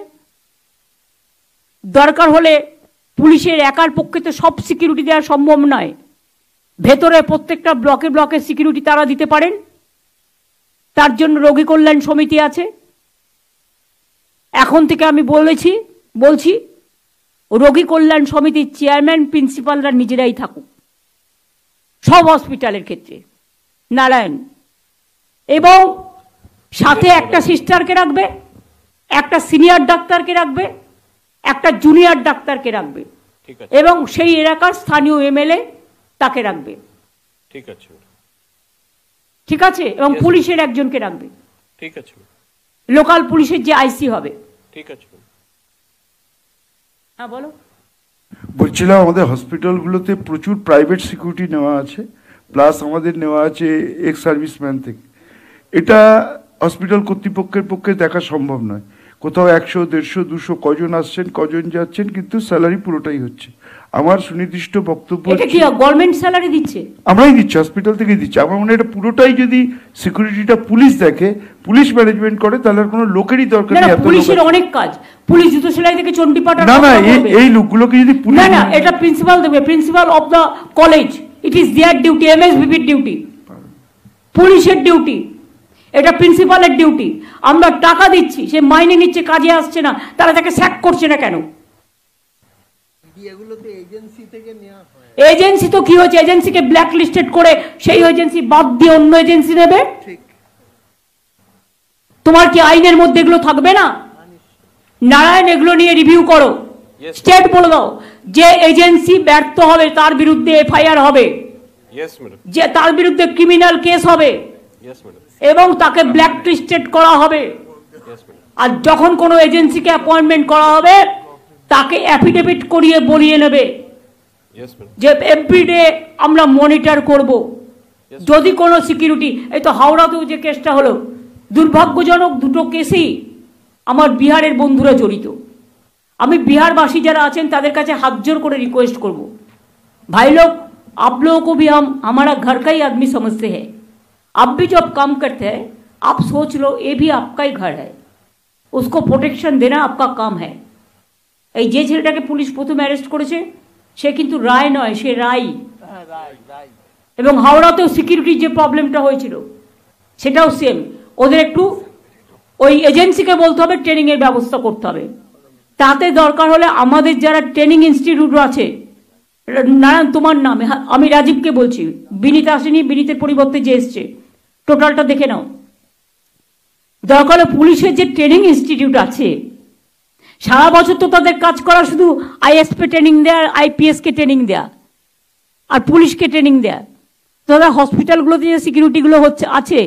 A: দরকার হলে পুলিশের একার পক্ষে তো সব সিকিউরিটি দেওয়া সম্ভব নয়, ভেতরে প্রত্যেকটা ব্লকে ব্লকে সিকিউরিটি তারা দিতে পারেন, তার জন্য রোগী কল্যাণ সমিতি আছে। এখন থেকে আমি বলছি রোগী কল্যাণ সমিতির চেয়ারম্যান প্রিন্সিপালরা নিজেরাই থাকুক সব হসপিটালের ক্ষেত্রে, নারায়ণ, এবং সাথে একটা সিস্টারকে রাখবে, একটা সিনিয়র ডাক্তারকে রাখবে, একটা জুনিয়র ডাক্তারকে রাখবে, এবং সেই এলাকার স্থানীয় এমএলএ তাকে রাখবে, ঠিক আছে, এবং পুলিশের একজনকে রাখবে, ঠিক আছে, লোকাল পুলিশের যে আইসি হবে, ঠিক আছে। হ্যাঁ বলো।
F: বলছিলাম আমাদের হসপিটালগুলোতে প্রচুর প্রাইভেট সিকিউরিটি নেওয়া আছে, প্লাস আমাদের নেওয়া আছে এক্স সার্ভিসম্যান থেকে। এটা হসপিটাল কর্তৃপক্ষের পক্ষে দেখা সম্ভব নয়। কোথাও 100, 150, 200 কজন আসছেন কজন যাচ্ছেন, কিন্তু স্যালারি পুরোটাই হচ্ছে। আমার সুনির্দিষ্ট বক্তব্য,
A: এটা কি গভর্নমেন্ট স্যালারি দিচ্ছে?
F: আমরাই দিচ্ছি, হসপিটাল থেকে দিচ্ছি। আমার মনে হয় এটা পুরোটাই যদি সিকিউরিটিটা পুলিশ দেখে, পুলিশ ম্যানেজমেন্ট করে, তাহলে আর কোনো লোকেরই দরকার নেই।
A: পুলিশের অনেক কাজ, পুলিশ জুতো সেলাই থেকে চণ্ডীপাঠ,
F: না না, এই লোকগুলোকে যদি পুলিশ,
A: না না, এটা প্রিন্সিপাল দেবে, principal of the college, it is their duty, এমএসভিপির ডিউটি, পুলিশের ডিউটি, এটা প্রিন্সিপালের ডিউটি। আমরা টাকা দিচ্ছি, সে মাইনে নিচ্ছে, কাজে আসছে না, তারা তাকে স্যাক করছে না কেন? এজেন্সি তো কি হচ্ছে, এজেন্সিকে ব্ল্যাক লিস্টেড করে সেই এজেন্সি বাদ দিয়ে অন্য এজেন্সি নেবে। তোমার কি আইনের মধ্যে এগুলো থাকবে না? নারায়ণ, এগুলো নিয়ে রিভিউ করো, স্টেট বলে দাও যে এজেন্সি ব্যর্থ হবে তার বিরুদ্ধে এফআইআর হবে, যে তার বিরুদ্ধে ক্রিমিনাল কেস হবে, এবং তাকে ব্ল্যাক লিস্টেড করা হবে। আর যখন কোনো এজেন্সিকে অ্যাপয়েন্টমেন্ট করা হবে তাকে অ্যাফিডেভিট করিয়ে বলিয়ে নেবে যে এভরিডে আমরা মনিটর করব। যদি কোনো সিকিউরিটি, এই তো হাওড়াতেও যে কেসটা হলো, দুর্ভাগ্যজনক দুটো কেসই আমার বিহারের বন্ধুরা জড়িত। আমি বিহারবাসী যারা আছেন তাদের কাছে হাত জোর করে রিকোয়েস্ট করব, भाई लोग आप लोगों को भी हम हमारा घर का ही आदमी समझते हैं, आप भी जब काम करते हैं आप सोच लो ये भी आपका ही घर है, उसको प्रोटेक्शन देना आपका काम है। এই যে ছেলেটাকে পুলিশ প্রথমে অ্যারেস্ট করেছে সে কিন্তু রায় নয়, সে রাই। এবং হাওড়াতেও সিকিউরিটির যে প্রবলেমটা হয়েছিল সেটাও সেম। ওদের একটু ওই এজেন্সিকে বলতে হবে ট্রেনিংয়ের ব্যবস্থা করতে হবে। তাতে দরকার হলে আমাদের যারা ট্রেনিং ইনস্টিটিউট আছে, নারায়ণ তোমার নামে, আমি রাজীবকে বলছি, বিনীত আসেনি, বিনীতের পরিবর্তে যে এসছে, টোটালটা দেখে নাও। দরকার হলে পুলিশের যে ট্রেনিং ইনস্টিটিউট আছে, সারা বছর তো তাদের কাজ করা শুধু আইএসপি ট্রেনিং দেয়া, আইপিএসকে ট্রেনিং দেয়া, আর পুলিশকে ট্রেনিং দেয়া। তারা হসপিটালগুলোতে যে সিকিউরিটিগুলো হচ্ছে আছে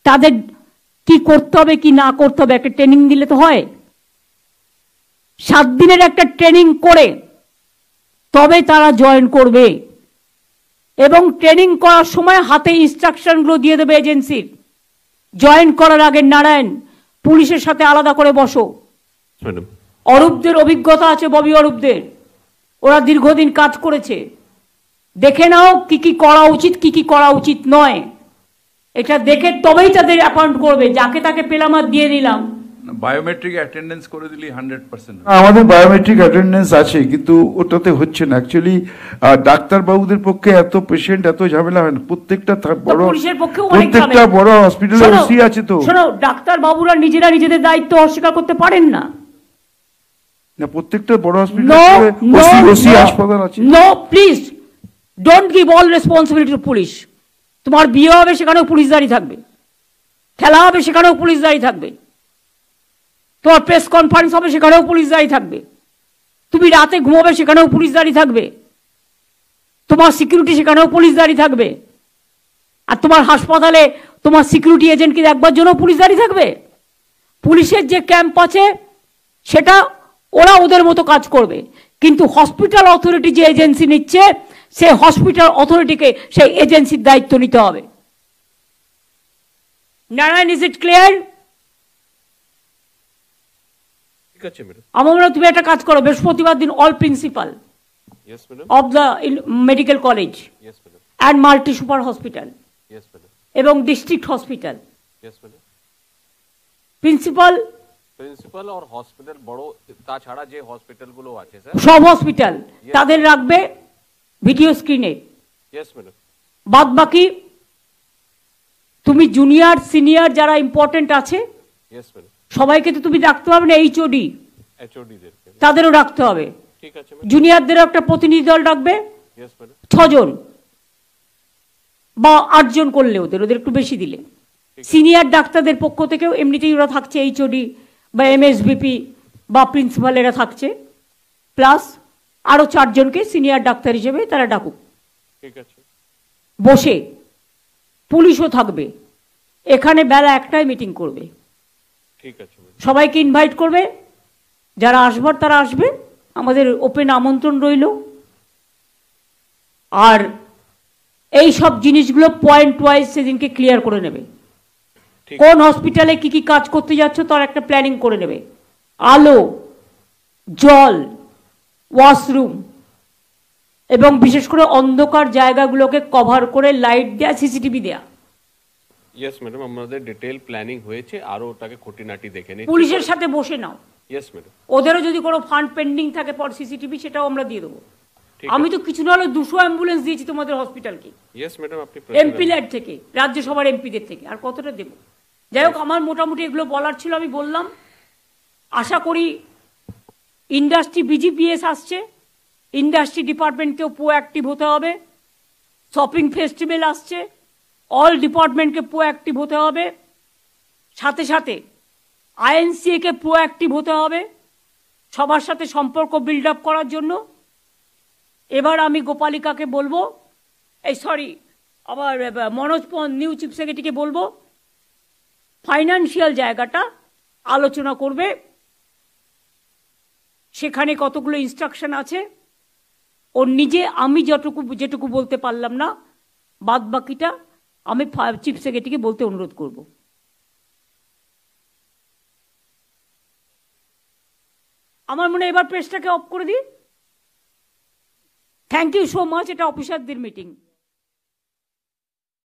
A: তাদের কি করতে হবে কি না করতে হবে একটা ট্রেনিং দিলে তো হয়। 7 দিনের একটা ট্রেনিং করে তবে তারা জয়েন করবে, এবং ট্রেনিং করার সময় হাতে ইনস্ট্রাকশনগুলো দিয়ে দেবে এজেন্সির। জয়েন করার আগে নারায়ণ পুলিশের সাথে আলাদা করে বসো। অরূপদের অভিজ্ঞতা আছে, ববি অরূপদের, ওরা দীর্ঘদিন কাজ করেছে, দেখে নাও কি কি করা উচিত কি কি করা উচিত নয়। এটা দেখে তবেই তাদের অ্যাপয়েন্ট করবে, যাকে তাকে পেলাম আর দিয়ে দিলাম।
E: বায়োমেট্রিক অ্যাটেন্ডেন্স করে দিলি 100%।
F: আমাদের বায়োমেট্রিক অ্যাটেন্ডেন্স আছে, কিন্তু ওটাতে হচ্ছে না। অ্যাকচুয়ালি ডাক্তারবাবুদের পক্ষে এত পেশেন্ট, এত ঝামেলা হয় না। প্রত্যেকটা বড় হসপিটালে ওসি আছে তো।
A: শোনো, ডাক্তার বাবুরা নিজেরা নিজেদের দায়িত্ব অস্বীকার করতে পারেন না।
F: প্রত্যেকটা বড় হসপিটালে ওসি হাসপাতাল আছে।
A: No please don't give all responsibility to police. তোমার বিয়ে হবে সেখানেও পুলিশ দাঁড়িয়ে থাকবে, খেলা হবে সেখানেও পুলিশ দাঁড়িয়ে থাকবে, তোমার প্রেস কনফারেন্স হবে সেখানেও পুলিশ দাঁড়িয়ে থাকবে, তুমি রাতে ঘুমাবে সেখানেও পুলিশ দাঁড়িয়ে থাকবে, তোমার সিকিউরিটি সেখানেও পুলিশ দাঁড়িয়ে থাকবে। আর তোমার হাসপাতালে তোমার সিকিউরিটি এজেন্টকে দেখবার জন্য পুলিশ দাঁড়িয়ে থাকবে। পুলিশের যে ক্যাম্প আছে সেটা ওরা ওদের মতো কাজ করবে, কিন্তু হসপিটাল অথরিটি যে এজেন্সি নিচ্ছে সেই হসপিটাল অথরিটিকে সেই এজেন্সির দায়িত্ব নিতে হবে। Narayan, is it clear?
D: ঠিক আছে ম্যাডাম।
A: আমরা তুমি একটা কাজ করো, বৃহস্পতিবার দিন all principal
D: yes madam.
A: Of the medical college
D: yes madam.
A: And multi super hospital
D: yes madam.
A: এবং district hospital
D: yes madam.
A: Principal
D: principal আর হসপিটাল বড়, তাছাড়া যে হসপিটালগুলো আছে স্যার
A: সব হসপিটাল তাদের রাখবে ভিডিও স্ক্রিনে।
D: Yes madam.
A: বাদ বাকি তুমি জুনিয়র সিনিয়র যারা ইম্পর্টেন্ট আছে
D: ইয়েস ম্যাডাম।
A: সবাইকে তো তুমি রাখতে হবে না, এইচওডি
D: এইচওডি দেরকে
A: তাদেরও রাখতে হবে।
D: ঠিক আছে ম্যাডাম।
A: জুনিয়রদেরও একটা প্রতিনিধি দল রাখবে,
D: ইয়েস ম্যাডাম।
A: 6 জন বা 8 জন করলে ওদের একটু বেশি দিলে। সিনিয়র ডাক্তারদের পক্ষ থেকেও এমনিতেই ওরা থাকছে, এইচওডি বা এমএসবিপি বা প্রিন্সিপাল এরা থাকছে, প্লাস আরো 4 জনকে সিনিয়র ডাক্তার হিসেবে তারা ডাকুক।
D: ঠিক আছে।
A: বসে পুলিশও থাকবে, এখানে বেলা 1টায় মিটিং করবে।
D: ঠিক আছে ম্যাডাম।
A: সবাইকে ইনভাইট করবে, যারা আসবার তারা আসবে, আমাদের ওপেন আমন্ত্রণ রইল। আর এই সব জিনিসগুলো পয়েন্ট ওয়াইজ সেদিনকে ক্লিয়ার করে নেবে। কোন হসপিটালে কি কি কাজ করতে যাচ্ছ তার একটা প্ল্যানিং করে নেবে। আলো, জল, ওয়াশরুম এবং বিশেষ করে অন্ধকার জায়গাগুলোকে কভার করে লাইট দেয়া, সিসিটিভি দেয়া।
D: ইয়েস ম্যাডাম, আমাদের ডিটেইল প্ল্যানিং হয়েছে, আরো ওটাকে খুঁটিনাটি দেখে নিচ্ছি।
A: পুলিশের সাথে বসে নাও,
D: ইয়েস ম্যাডাম।
A: ওদেরও যদি কোনো ফান্ড পেন্ডিং থাকে পর সিসিটিভি সেটাও আমরা দিয়ে দেবো।
D: ঠিক
A: আমি
D: আছে।
A: তো কিছু না হলে 200 অ্যাম্বুলেন্স দিয়েছি তোমাদের হসপিটালকে,
D: ইয়েস ম্যাডাম। আপনি
A: এমপি ল্যাড থেকে, রাজ্যসভার এমপিদের থেকে, আর কতটা দেব? যাই হোক, আমার মোটামুটি এগুলো বলার ছিল, আমি বললাম। আশা করি ইন্ডাস্ট্রি বিজিপিএস আসছে, ইন্ডাস্ট্রি ডিপার্টমেন্টকেও প্রোঅ্যাক্টিভ হতে হবে। শপিং ফেস্টিভ্যাল আসছে, অল ডিপার্টমেন্টকে প্রোঅ্যাক্টিভ হতে হবে। সাথে সাথে আইএনসিএকে প্রোঅ্যাক্টিভ হতে হবে সবার সাথে সম্পর্ক বিল্ড আপ করার জন্য। এবার আমি গোপালিকাকে বলবো, আবার মনোজ পন্থ নিউ চিফ সেক্রেটারিকে বলবো, ফাইন্যান্সিয়াল জায়গাটা আলোচনা করবে। সেখানে কতগুলো ইনস্ট্রাকশন আছে ওর নিজে, আমি যেটুকু বলতে পারলাম না, বাদ বাকিটা আমি চিফ সেক্রেটারিকে বলতে অনুরোধ করব। আমার মনে হয় এবার প্রেসটাকে অফ করে দিই। Thank you so much. এটা অফিসারদের মিটিং।